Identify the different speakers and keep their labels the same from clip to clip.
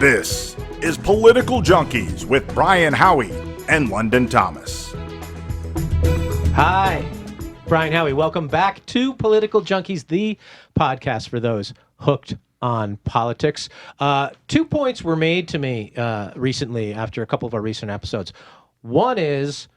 Speaker 1: This is Political Junkeez with Brian Howie and London Thomas.
Speaker 2: Hi, Brian Howie. Welcome back to Political Junkeez, the podcast for those hooked on politics. 2 points were made to me recently after a couple of our recent episodes. One is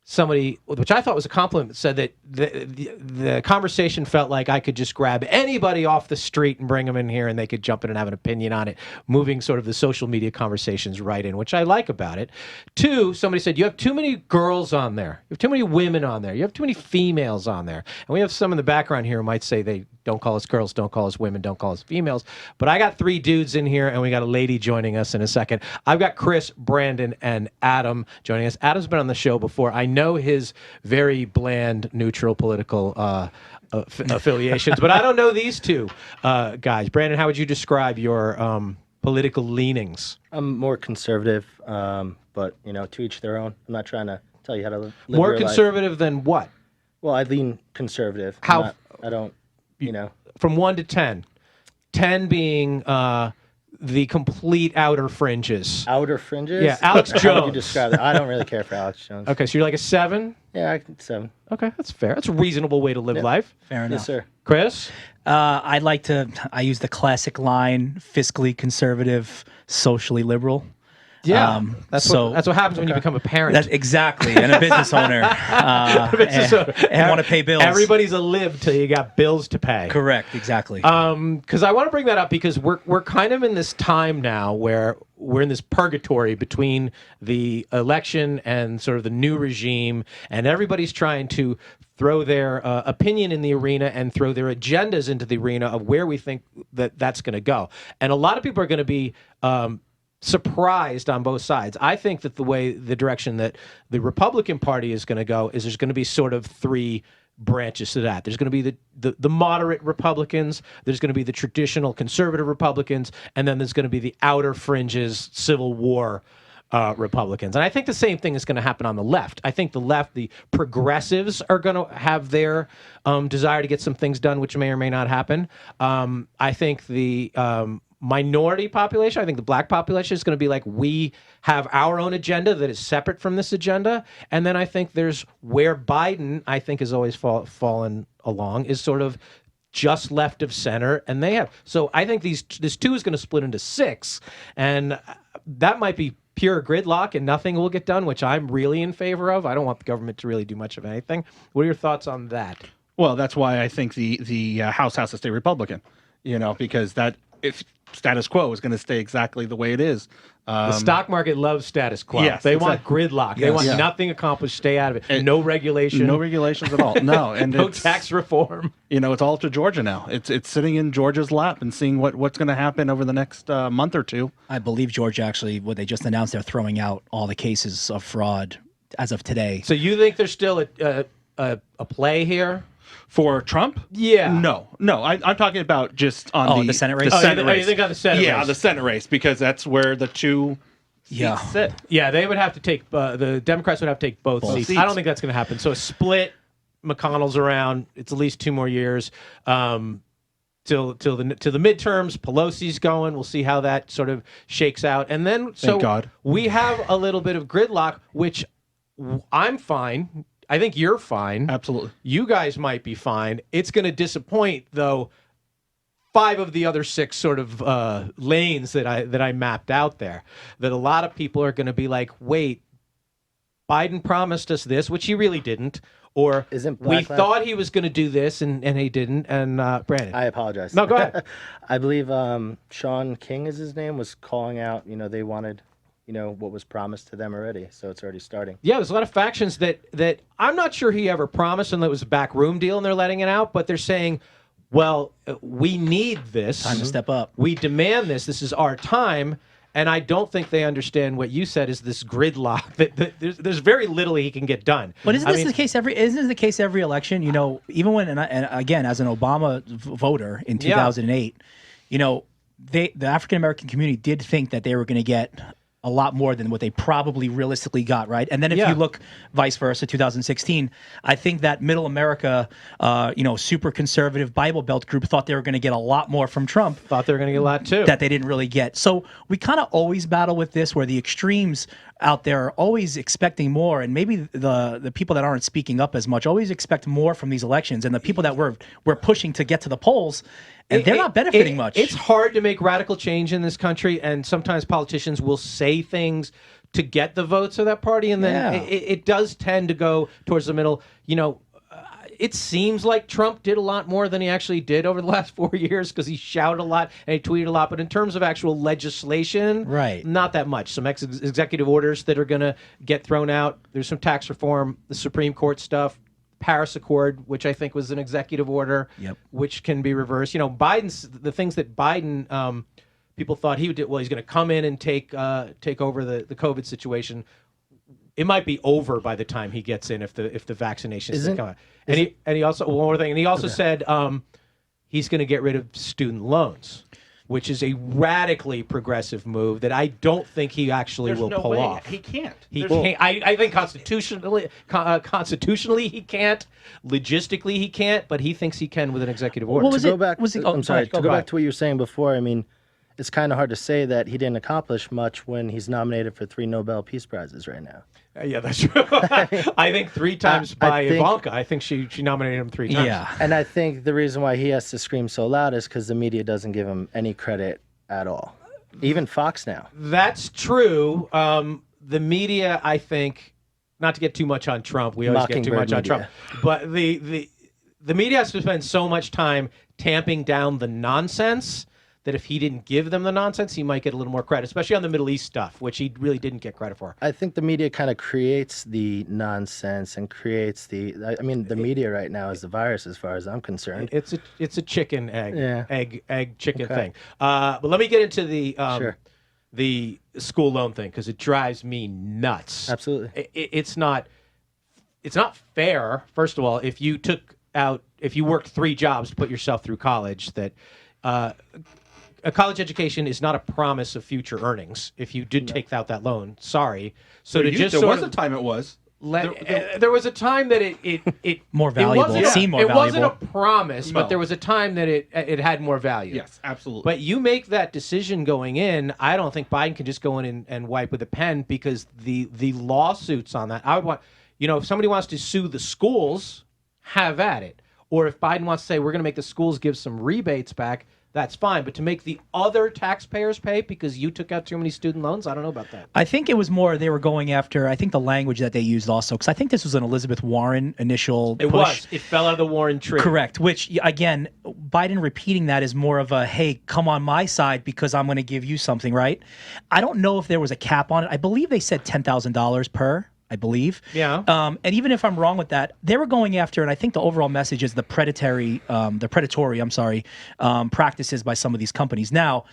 Speaker 2: somebody, which I thought was a compliment, said that the conversation felt like I could just grab anybody off the street and bring them in here and they could jump in and have an opinion on it, moving sort of the social media conversations right in, which I like about it. Two, somebody said, you have too many girls on there. You have too many women on there. You have too many females on there. And we have some in the background here who might say they don't call us girls, don't call us women, don't call us females. But I got 3 dudes in here, and we got a lady joining us in a second. I've got Kris, Brandon, and Adam joining us. Adam's been on the show before. I know his very bland, neutral political affiliations, but I don't know these two guys. Brandon, how would you describe your political leanings?
Speaker 3: I'm more conservative, but, you know, to each their own. I'm not trying to tell you how to live
Speaker 2: More
Speaker 3: your
Speaker 2: conservative
Speaker 3: life.
Speaker 2: than what?
Speaker 3: Well, I lean conservative.
Speaker 2: How?
Speaker 3: I don't, you know.
Speaker 2: From 1 to 10. 10 being the complete outer fringes.
Speaker 3: Outer fringes?
Speaker 2: Yeah, Alex
Speaker 3: How would
Speaker 2: Jones.
Speaker 3: you describe that? I don't really care for Alex Jones.
Speaker 2: Okay, so you're like a 7?
Speaker 3: Yeah, 7.
Speaker 2: Okay, that's fair. That's a reasonable way to live life.
Speaker 4: Fair enough.
Speaker 3: Yes, sir.
Speaker 2: Chris?
Speaker 4: I use the classic line, fiscally conservative, socially liberal.
Speaker 2: Yeah, that's what happens when you become a parent.
Speaker 4: That's exactly, and a business owner. And want to pay bills.
Speaker 2: Everybody's a lib till you got bills to pay.
Speaker 4: Correct, exactly.
Speaker 2: Because I want to bring that up because we're kind of in this time now where we're in this purgatory between the election and sort of the new regime, and everybody's trying to throw their opinion in the arena and throw their agendas into the arena of where we think that's going to go. And a lot of people are going to be surprised on both sides. I think that the direction that the Republican Party is going to go is there's going to be sort of 3 branches to that. There's going to be the moderate Republicans, there's going to be the traditional conservative Republicans, and then there's going to be the outer fringes Civil War Republicans. And I think the same thing is going to happen on the left. I think the left, the progressives, are going to have their desire to get some things done, which may or may not happen. I think the minority population, I think the black population is going to be like, we have our own agenda that is separate from this agenda. And then I think there's where Biden, I think, has always fallen along, is sort of just left of center. And they have. So I think this 2 is going to split into 6. And that might be pure gridlock and nothing will get done, which I'm really in favor of. I don't want the government to really do much of anything. What are your thoughts on that?
Speaker 5: Well, that's why I think the House has to stay Republican, because that if status quo is going to stay exactly the way it is.
Speaker 2: The stock market loves status quo.
Speaker 5: Yes,
Speaker 2: they
Speaker 5: exactly.
Speaker 2: want gridlock. They want nothing accomplished. Stay out of it. No regulation.
Speaker 5: No regulations at all. No, and
Speaker 2: no tax reform.
Speaker 5: It's all to Georgia now. It's sitting in Georgia's lap and seeing what's going to happen over the next month or 2.
Speaker 4: I believe Georgia actually, what they just announced, they're throwing out all the cases of fraud as of today.
Speaker 2: So you think there's still a play here?
Speaker 5: For Trump?
Speaker 2: Yeah.
Speaker 5: No. I'm talking about just on
Speaker 4: the Senate race?
Speaker 5: The Senate race.
Speaker 2: You think on the Senate race?
Speaker 5: Yeah, the Senate race, because that's where the 2 seats sit.
Speaker 2: Yeah, they would have to take, the Democrats would have to take both seats. I don't think that's going to happen. So a split, McConnell's around, it's at least 2 more years. Till the midterms, Pelosi's going. We'll see how that sort of shakes out. And then,
Speaker 5: Thank God.
Speaker 2: We have a little bit of gridlock, which I'm fine. I think you're fine.
Speaker 5: Absolutely.
Speaker 2: You guys might be fine. It's going to disappoint, though, 5 of the other 6 sort of lanes that I mapped out there, that a lot of people are going to be like, wait, Biden promised us this, which he really didn't, or we thought he was going to do this and he didn't. And Brandon.
Speaker 3: I apologize.
Speaker 2: No, go ahead.
Speaker 3: I believe Sean King is his name, was calling out, they wanted what was promised to them already. So it's already starting.
Speaker 2: Yeah, there's a lot of factions that I'm not sure he ever promised, and that was a backroom deal, and they're letting it out. But they're saying, well, we need this.
Speaker 4: Time to step up.
Speaker 2: We demand this. This is our time. And I don't think they understand what you said is this gridlock. That there's very little he can get done.
Speaker 4: But isn't this the case every election? Even when, and again, as an Obama voter in 2008, the African American community did think that they were going to get a lot more than what they probably realistically got, right? And then if you look vice versa, 2016, I think that middle America, super conservative Bible Belt group thought they were going to get a lot more from Trump.
Speaker 2: Thought they were going to get a lot too.
Speaker 4: That they didn't really get. So we kind of always battle with this, where the extremes out there are always expecting more, and maybe the people that aren't speaking up as much always expect more from these elections, and the people that we're pushing to get to the polls, and they're not benefiting much.
Speaker 2: It's hard to make radical change in this country, and sometimes politicians will say things to get the votes of that party, and then it does tend to go towards the middle. It seems like Trump did a lot more than he actually did over the last 4 years, because he shouted a lot and he tweeted a lot. But in terms of actual legislation, not that much. Some executive orders that are going to get thrown out. There's some tax reform, the Supreme Court stuff, Paris Accord, which I think was an executive order, which can be reversed. The things that Biden, people thought he would do. Well, he's going to come in and take over the COVID situation. It might be over by the time he gets in if the vaccinations come out. And he also, one more thing, and he also said he's going to get rid of student loans, which is a radically progressive move that I don't think he actually will pull off.
Speaker 5: He can't.
Speaker 2: He can't. I think constitutionally he can't. Logistically he can't, but he thinks he can with an executive order.
Speaker 3: To go back to what you were saying before, I mean, it's kind of hard to say that he didn't accomplish much when he's nominated for 3 Nobel Peace Prizes right now.
Speaker 2: Yeah, that's true. I think 3 times by Ivanka. I think she nominated him 3 times.
Speaker 4: Yeah.
Speaker 3: And I think the reason why he has to scream so loud is because the media doesn't give him any credit at all. Even Fox now.
Speaker 2: That's true. The media, I think, not to get too much on Trump. We always get too much on Trump. But the media has to spend so much time tamping down the nonsense that if he didn't give them the nonsense, he might get a little more credit, especially on the Middle East stuff, which he really didn't get credit for.
Speaker 3: I think the media kind of creates the nonsense and creates the media right now is the virus as far as I'm concerned.
Speaker 2: It's a chicken egg chicken thing. But let me get into the school loan thing, because it drives me nuts.
Speaker 3: Absolutely.
Speaker 2: It's not fair. First of all, if you worked 3 jobs to put yourself through college, that a college education is not a promise of future earnings. If you did take out that loan, sorry. So
Speaker 5: there was a time it was.
Speaker 2: There was a time that it
Speaker 4: more valuable. It seemed more valuable.
Speaker 2: It wasn't a promise, but there was a time that it had more value.
Speaker 5: Yes, absolutely.
Speaker 2: But you make that decision going in. I don't think Biden can just go in and wipe with a pen, because the lawsuits on that. I would want, if somebody wants to sue the schools, have at it. Or if Biden wants to say we're going to make the schools give some rebates back, that's fine. But to make the other taxpayers pay because you took out too many student loans, I don't know about that.
Speaker 4: I think it was more they were going after, I think the language that they used also, because I think this was an Elizabeth Warren initial push.
Speaker 2: It was. It fell out of the Warren tree.
Speaker 4: Correct. Which, again, Biden repeating that is more of a, hey, come on my side because I'm going to give you something, right? I don't know if there was a cap on it. I believe they said $10,000 per. I believe.
Speaker 2: Yeah.
Speaker 4: And even if I'm wrong with that, they were going after, and I think the overall message is the predatory practices by some of these companies. Now,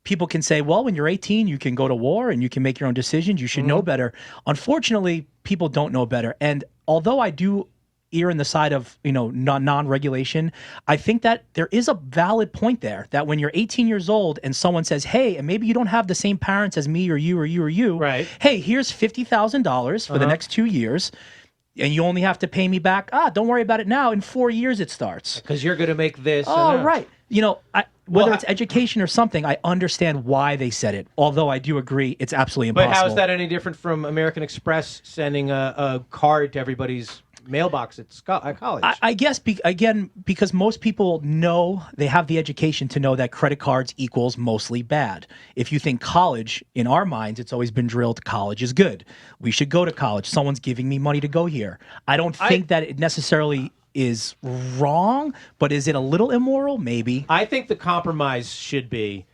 Speaker 4: people can say, well, when you're 18, you can go to war and you can make your own decisions. You should know better. Unfortunately, people don't know better. And although I do err in the side of non-regulation, I think that there is a valid point there that when you're 18 years old and someone says, hey, and maybe you don't have the same parents as me or you or you or you,
Speaker 2: right? Hey,
Speaker 4: here's $50,000 for the next 2 years, and you only have to pay me back. Don't worry about it now. In 4 years it starts.
Speaker 2: Because you're going to make this.
Speaker 4: Oh, right. Whether it's education or something, I understand why they said it. Although I do agree, it's absolutely impossible.
Speaker 2: But how is that any different from American Express sending a card to everybody's mailbox at college?
Speaker 4: I guess, because most people know, they have the education to know that credit cards equals mostly bad. If you think college, in our minds, it's always been drilled, college is good. We should go to college. Someone's giving me money to go here. I don't think that it necessarily is wrong, but is it a little immoral? Maybe.
Speaker 2: I think the compromise should be,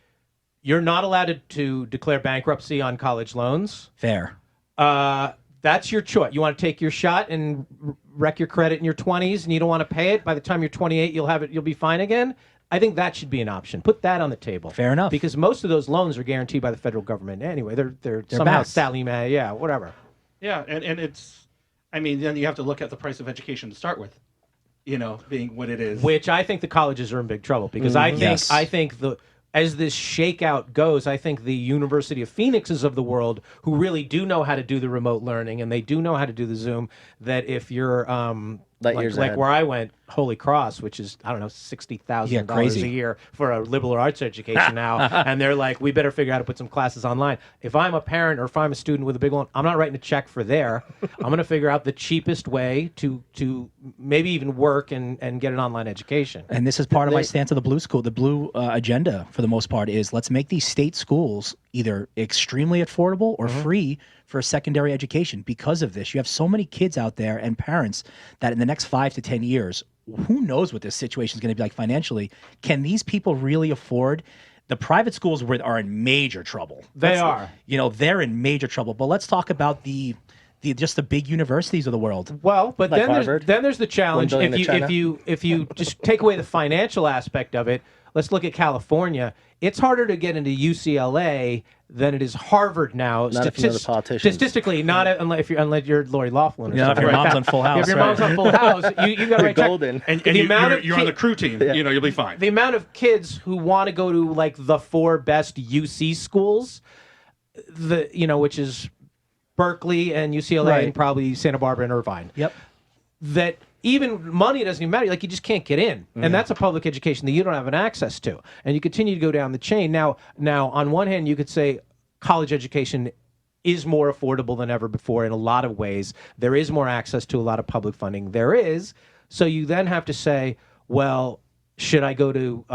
Speaker 2: you're not allowed to declare bankruptcy on college loans.
Speaker 4: Fair.
Speaker 2: That's your choice. You want to take your shot and wreck your credit in your 20s, and you don't want to pay it. By the time you're 28, you'll be fine again. I think that should be an option. Put that on the table.
Speaker 4: Fair enough.
Speaker 2: Because most of those loans are guaranteed by the federal government anyway. They're somehow Sally Mae, whatever.
Speaker 5: Yeah, and it's, then you have to look at the price of education to start with, being what it is.
Speaker 2: Which I think the colleges are in big trouble, because I think as this shakeout goes, I think the University of Phoenixes of the world, who really do know how to do the remote learning and they do know how to do the Zoom, that if you're like where I went, Holy Cross, which is, I don't know, $60,000 a year for a liberal arts education now, and they're like, we better figure out how to put some classes online. If I'm a parent or if I'm a student with a big loan, I'm not writing a check for there. I'm going to figure out the cheapest way to maybe even work and get an online education.
Speaker 4: And this is part of my stance of the blue school. The blue agenda, for the most part, is let's make these state schools either extremely affordable or free for a secondary education. Because of this, you have so many kids out there and parents that in the next 5 to 10 years, who knows what this situation is going to be like financially? Can these people really afford? The private schools are in major trouble.
Speaker 2: They are.
Speaker 4: You know, they're in major trouble. But let's talk about just the big universities of the world.
Speaker 2: Well, but
Speaker 3: like
Speaker 2: then there's the challenge. If you just take away the financial aspect of it, let's look at California. It's harder to get into UCLA than it is Harvard now.
Speaker 3: Not if you know the politicians.
Speaker 2: Statistically, not unless you're Lori Loughlin. Or
Speaker 4: Yeah, if
Speaker 2: something
Speaker 4: your
Speaker 2: like
Speaker 4: mom's
Speaker 2: that.
Speaker 4: on Full House.
Speaker 2: If your mom's on Full House, you got to write
Speaker 3: golden.
Speaker 5: And
Speaker 2: the amount
Speaker 5: you're on the crew team.
Speaker 3: Yeah.
Speaker 5: You know, you'll be fine.
Speaker 2: The amount of kids who want to go to like the 4 best UC schools, which is Berkeley and UCLA and probably Santa Barbara and Irvine.
Speaker 4: Yep.
Speaker 2: That even money doesn't even matter. Like, you just can't get in. And that's a public education that you don't have an access to. And you continue to go down the chain. Now, on one hand, you could say college education is more affordable than ever before in a lot of ways. There is more access to a lot of public funding. There is. So you then have to say, well, should I go to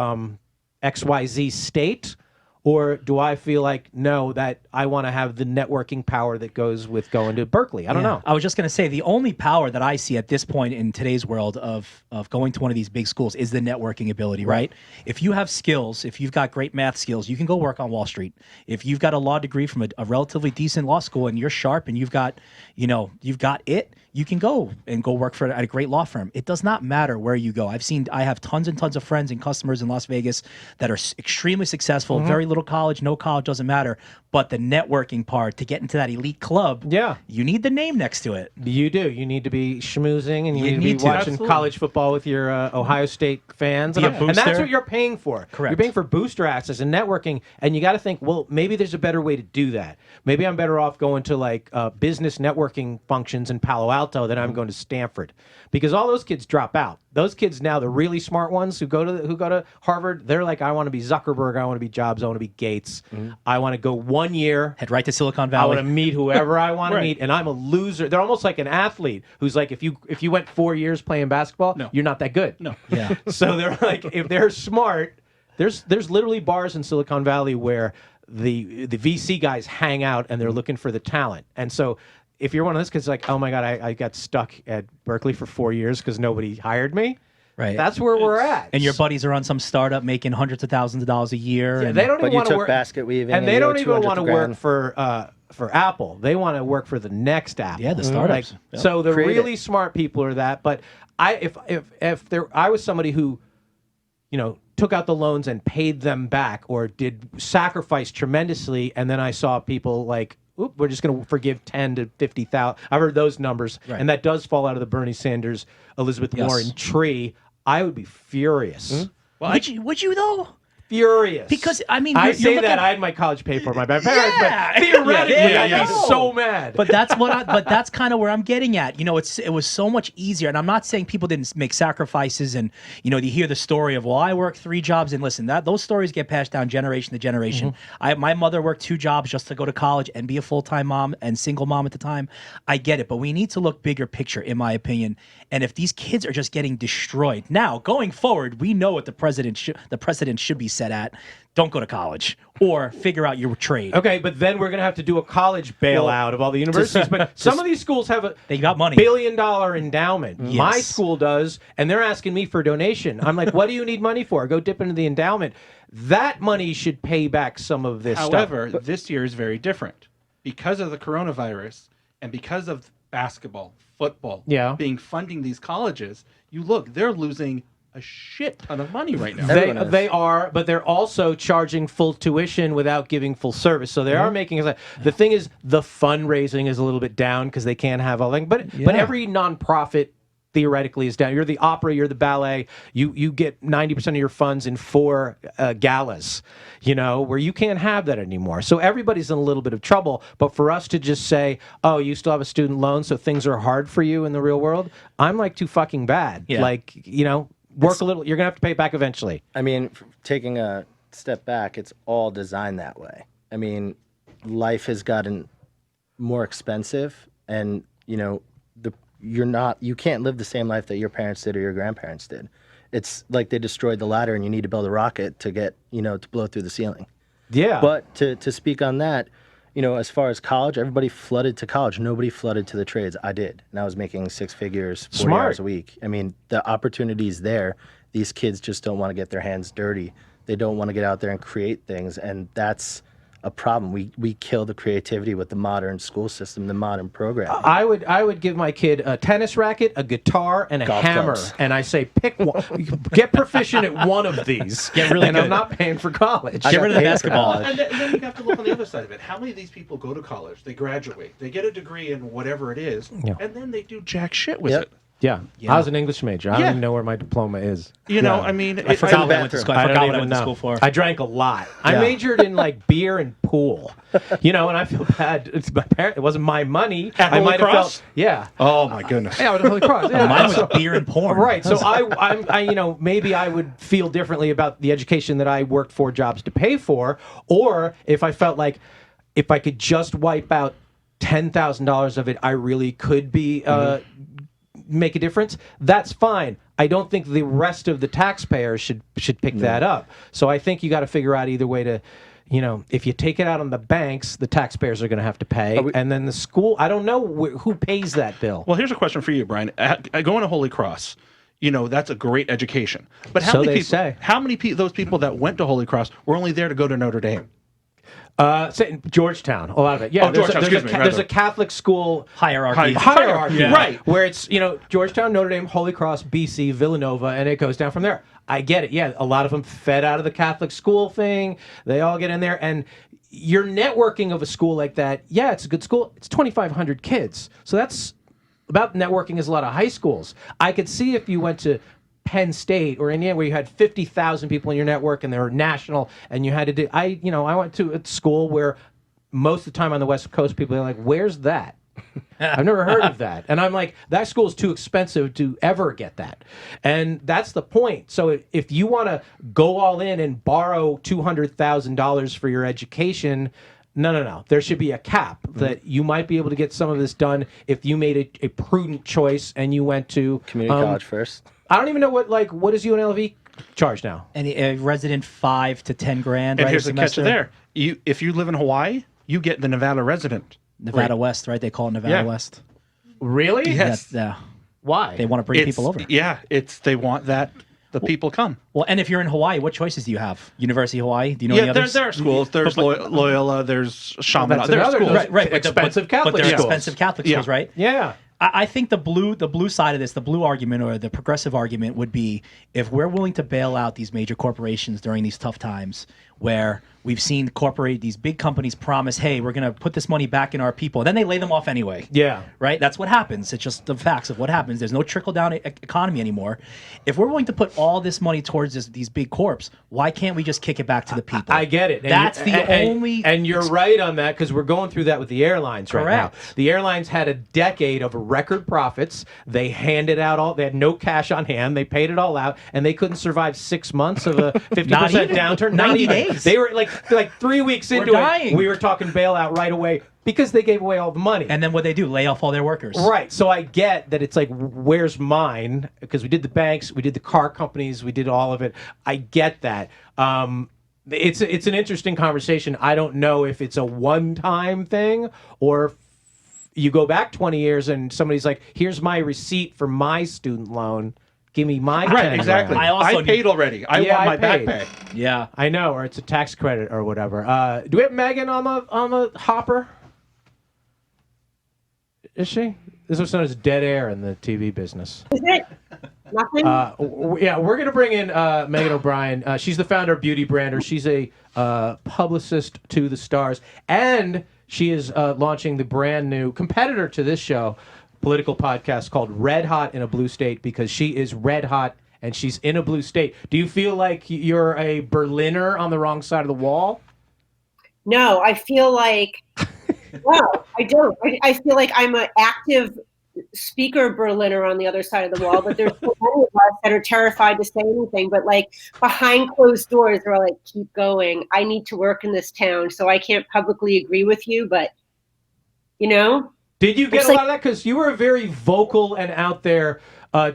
Speaker 2: XYZ state? Or do I feel like, no, that I want to have the networking power that goes with going to Berkeley? I don't know.
Speaker 4: I was just going to say, the only power that I see at this point in today's world of going to one of these big schools is the networking ability, right? If you have skills, if you've got great math skills, you can go work on Wall Street. If you've got a law degree from a relatively decent law school and you're sharp and you've got it, you can go work at a great law firm. It does not matter where you go. I have tons and tons of friends and customers in Las Vegas that are extremely successful, very little college, no college, doesn't matter. But the networking part, to get into that elite club, you need the name next to it.
Speaker 2: You do. You need to be schmoozing, and you need to be watching college football with your Ohio State fans. And that's what you're paying for.
Speaker 4: Correct.
Speaker 2: You're paying for booster access and networking, and you got to think, well, maybe there's a better way to do that. Maybe I'm better off going to like business networking functions in Palo Alto than I'm going to Stanford, because all those kids drop out. Those kids now, the really smart ones who go to Harvard, they're like, I want to be Zuckerberg, I want to be Jobs, I want to be Gates. I want to go 1 year.
Speaker 4: Head right to Silicon
Speaker 2: I
Speaker 4: Valley.
Speaker 2: want to meet whoever I want to meet, and I'm a loser. They're almost like an athlete who's like, if you went 4 years playing basketball, you're not that good.
Speaker 5: No.
Speaker 4: Yeah.
Speaker 2: So they're like, if they're smart, there's literally bars in Silicon Valley where the VC guys hang out and they're looking for the talent. And so if you're one of those kids, like, oh my God, I got stuck at Berkeley for 4 years because nobody hired me.
Speaker 4: Right.
Speaker 2: That's where we're at.
Speaker 4: And your buddies are on some startup making hundreds of thousands of dollars a year.
Speaker 2: Yeah,
Speaker 4: and
Speaker 2: they don't even want to work
Speaker 3: basket weaving,
Speaker 2: and they don't even want to work
Speaker 3: $200,000.
Speaker 2: for Apple. They want to work for the next Apple.
Speaker 4: Yeah, the startups. Yep.
Speaker 2: So the
Speaker 3: Create
Speaker 2: really smart people are that. But if I was somebody who, took out the loans and paid them back, or did sacrifice tremendously, and then I saw people like, oop, we're just going to forgive 10 to 50,000. I've heard those numbers, and that does fall out of the Bernie Sanders, Elizabeth Warren tree. I would be furious.
Speaker 5: Well,
Speaker 4: Would you though?
Speaker 2: Furious.
Speaker 4: Because I mean,
Speaker 2: I
Speaker 4: you're
Speaker 2: say
Speaker 4: looking-
Speaker 2: that I had my college paid for by my parents,
Speaker 4: Yeah.
Speaker 2: but theoretically,
Speaker 4: Yeah,
Speaker 2: I'd be so mad.
Speaker 4: But that's that's kind of where I'm getting at. It was so much easier, and I'm not saying people didn't make sacrifices. And you hear the story of, well, I worked 3 jobs, and listen, those stories get passed down generation to generation. My mother worked 2 jobs just to go to college and be a full-time mom and single mom at the time. I get it, but we need to look bigger picture, in my opinion. And if these kids are just getting destroyed now, going forward, we know what the precedent should be set at. Don't go to college, or figure out your trade.
Speaker 2: Okay, but then we're going to have to do a college bailout of all the universities. But some of these schools have
Speaker 4: They got money.
Speaker 2: $1 billion endowment.
Speaker 4: Yes.
Speaker 2: My school does, and they're asking me for a donation. I'm like, what do you need money for? Go dip into the endowment. That money should pay back some of this
Speaker 5: However,
Speaker 2: stuff.
Speaker 5: this year is very different because of the coronavirus and because of basketball, football, being funding these colleges. They're losing a shit ton of money right now.
Speaker 2: They are, but they're also charging full tuition without giving full service. So they are making it. The thing is, the fundraising is a little bit down because they can't have all that. But every nonprofit theoretically is down. You're the opera, you're the ballet. You get 90% of your funds in 4 galas, where you can't have that anymore. So everybody's in a little bit of trouble. But for us to just say, oh, you still have a student loan, so things are hard for you in the real world, I'm like too fucking bad.
Speaker 4: Yeah.
Speaker 2: Like, work a little. You're going to have to pay it back eventually.
Speaker 3: I mean, taking a step back, it's all designed that way. I mean, life has gotten more expensive, and you can't live the same life that your parents did or your grandparents did. It's like they destroyed the ladder and you need to build a rocket to get, to blow through the ceiling.
Speaker 2: Yeah.
Speaker 3: But to speak on that, as far as college, everybody flooded to college. Nobody flooded to the trades. I did. And I was making 6 figures, 40 hours a week. I mean, the opportunity's there. These kids just don't want to get their hands dirty. They don't want to get out there and create things. And that's a problem. We kill the creativity with the modern school system, the modern program.
Speaker 2: I would give my kid a tennis racket, a guitar, and a
Speaker 3: Golf
Speaker 2: hammer,
Speaker 3: clubs.
Speaker 2: and I say pick one. Get proficient at one of these.
Speaker 4: Get really
Speaker 2: and
Speaker 4: good.
Speaker 2: I'm not paying for college.
Speaker 4: Get rid of the basketball.
Speaker 5: And then you have to look on the other side of it. How many of these people go to college, they graduate, they get a degree in whatever it is, and then they do jack shit with it?
Speaker 2: Yeah. I was an English major. I don't even know where my diploma is.
Speaker 5: I mean,
Speaker 4: I forgot what I went to school. I forgot what I went to school for.
Speaker 2: I drank a lot. I majored in beer and pool. And I feel bad. It's my parent. It wasn't my money.
Speaker 5: At
Speaker 2: I
Speaker 5: Holy
Speaker 2: might have
Speaker 5: Cross?
Speaker 2: felt. Yeah.
Speaker 5: Oh my goodness.
Speaker 2: Yeah, I was at Holy Cross. Yeah.
Speaker 4: Mine was beer and porn.
Speaker 2: Right. So I maybe I would feel differently about the education that I worked 4 jobs to pay for, or if I felt like if I could just wipe out $10,000 of it, I really could be make a difference. That's fine. I don't think the rest of the taxpayers should pick that up. So I think you got to figure out either way to. If you take it out on the banks, the taxpayers are going to have to pay, and then the school. I don't know who pays that bill.
Speaker 5: Well, here's a question for you, Brian. Going to Holy Cross, that's a great education. But how
Speaker 2: So
Speaker 5: many
Speaker 2: they
Speaker 5: people?
Speaker 2: say.
Speaker 5: How many those people that went to Holy Cross were only there to go to Notre Dame?
Speaker 2: Say Georgetown, a lot of it. Yeah,
Speaker 5: Georgetown,
Speaker 2: there's a Catholic school
Speaker 4: Hierarchy.
Speaker 2: hierarchy,
Speaker 5: Right.
Speaker 2: where it's Georgetown, Notre Dame, Holy Cross, BC, Villanova, and it goes down from there. I get it. Yeah, a lot of them fed out of the Catholic school thing. They all get in there, and your networking of a school like that. Yeah, it's a good school. It's 2,500 kids, so that's about networking as a lot of high schools. I could see if you went to Penn State or Indiana, where you had 50,000 people in your network and they were national, and you had to do. I went to a school where most of the time on the West Coast, people are like, "Where's that?" I've never heard of that, and I'm like, that school is too expensive to ever get that, and that's the point. So if you want to go all in and borrow $200,000 for your education. No. There should be a cap that you might be able to get some of this done if you made a prudent choice and you went to
Speaker 3: Community college first.
Speaker 2: I don't even know what does UNLV charge now?
Speaker 4: And a resident $5 to $10 grand.
Speaker 5: And
Speaker 4: right,
Speaker 5: here's
Speaker 4: a
Speaker 5: the catch
Speaker 4: semester?
Speaker 5: there. If you live in Hawaii, you get the Nevada resident.
Speaker 4: Nevada West, right? They call it Nevada West.
Speaker 2: Really?
Speaker 5: Yes.
Speaker 4: Yeah.
Speaker 2: Why?
Speaker 4: They want to bring people over.
Speaker 5: Yeah, they want that the people come.
Speaker 4: Well, and if you're in Hawaii, what choices do you have? University of Hawaii? Do you know any others?
Speaker 5: There are schools. There's Loyola. There's Chaminade. There's
Speaker 2: another-
Speaker 5: schools.
Speaker 2: Right, expensive Catholic
Speaker 4: but they're
Speaker 2: schools.
Speaker 4: expensive Catholic schools, right?
Speaker 2: Yeah.
Speaker 4: I think the blue side of this, the blue argument or the progressive argument would be if we're willing to bail out these major corporations during these tough times where we've seen these big companies promise, hey, we're going to put this money back in our people. Then they lay them off anyway.
Speaker 2: Yeah.
Speaker 4: Right? That's what happens. It's just the facts of what happens. There's no trickle-down economy anymore. If we're willing to put all this money towards these big corps, why can't we just kick it back to the people?
Speaker 2: I get it.
Speaker 4: That's the only...
Speaker 2: And you're right on that because we're going through that with the airlines right now.
Speaker 4: Correct.
Speaker 2: The airlines had a decade of record profits. They handed out they had no cash on hand. They paid it all out, and they couldn't survive 6 months of a 50% downturn.
Speaker 4: 90 days.
Speaker 2: They were like 3 weeks into
Speaker 4: dying.
Speaker 2: it. We were talking bailout right away because they gave away all the money.
Speaker 4: And then what they do, lay off all their workers.
Speaker 2: Right. So I get that it's like, where's mine? Because we did the banks, we did the car companies, we did all of it. I get that. It's an interesting conversation. I don't know if it's a one-time thing or you go back 20 years and somebody's like, here's my receipt for my student loan. Give me my
Speaker 5: Right,
Speaker 2: 10
Speaker 5: exactly.
Speaker 2: grand.
Speaker 5: I paid already. I want my back
Speaker 2: paid.
Speaker 5: pay.
Speaker 4: Yeah.
Speaker 2: I know, or it's a tax credit or whatever. Do we have Megan on the hopper? Is she? This is known as dead air in the TV business.
Speaker 6: Is it? Nothing?
Speaker 2: Yeah, we're going to bring in Megan O'Brien. She's the founder of Beauty Brander. She's a publicist to the stars. And she is launching the brand new competitor to this show, political podcast called Red Hot in a Blue State because she is red hot and she's in a blue state. Do you feel like you're a Berliner on the wrong side of the wall?
Speaker 6: No, I feel like, no, I don't. I feel like I'm an active speaker Berliner on the other side of the wall, but there's so many of us that are terrified to say anything. But like behind closed doors, they're like, keep going. I need to work in this town, so I can't publicly agree with you, but you know.
Speaker 2: Did you get a lot of that? Because you were a very vocal and out there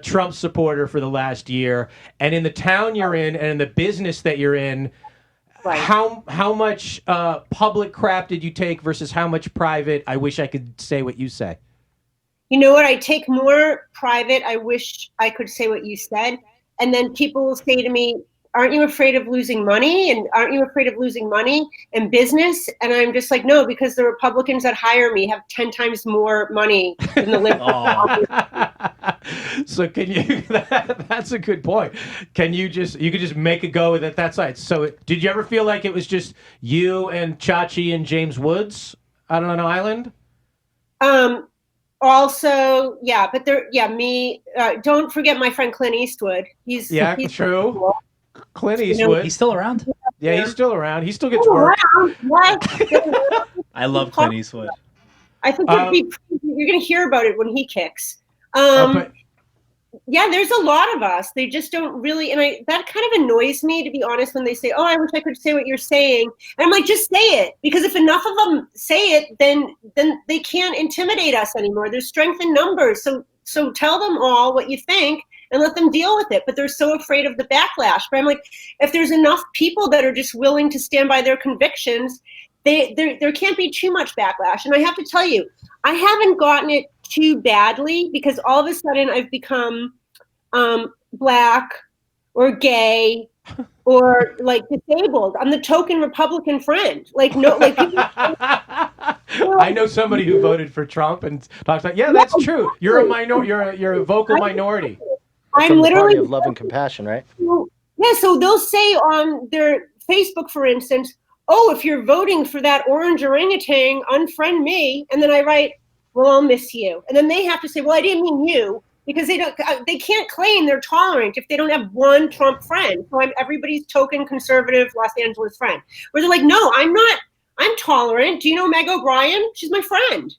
Speaker 2: Trump supporter for the last year, and in the town you're in and in the business that you're in, right. How much public crap did you take versus how much private? I wish I could say what you say.
Speaker 6: You know what? I take more private. I wish I could say what you said. And then people will say to me, aren't you afraid of losing money? And aren't you afraid of losing money in business? And I'm just like, no, because the Republicans that hire me have 10 times more money than the liberals.
Speaker 2: So can you, that's a good point. You could just make a go with it that side. So did you ever feel like it was just you and Chachi and James Woods out on an island?
Speaker 6: Also, yeah, but me. Don't forget my friend Clint Eastwood. He's
Speaker 2: true.
Speaker 6: Cool.
Speaker 2: Clint Eastwood.
Speaker 4: He's still around.
Speaker 2: Yeah, he's still around. He still gets work.
Speaker 4: I love Clint Eastwood.
Speaker 6: I think you're going to hear about it when he kicks. Yeah, there's a lot of us. They just don't really, and that kind of annoys me, to be honest, when they say, oh, I wish I could say what you're saying. And I'm like, just say it. Because if enough of them say it, then they can't intimidate us anymore. There's strength in numbers. So tell them all what you think and let them deal with it. But they're so afraid of the backlash. But I'm like, if there's enough people that are just willing to stand by their convictions, there can't be too much backlash. And I have to tell you, I haven't gotten it too badly because all of a sudden I've become black or gay or like disabled. I'm the token Republican friend. Like no, like people,
Speaker 2: I know somebody who voted for Trump and talks about, yeah, that's true. You're a minority. You're a vocal minority.
Speaker 6: I'm literally
Speaker 3: the party of love and compassion, right?
Speaker 6: Yeah, so they'll say on their Facebook, for instance, oh, if you're voting for that orange orangutan, unfriend me. And then I write, well, I'll miss you. And then they have to say, well, I didn't mean you, because they can't claim they're tolerant if they don't have one Trump friend. So I'm everybody's token conservative Los Angeles friend. Where they're like, no, I'm not. I'm tolerant. Do you know Meg O'Brien? She's my friend.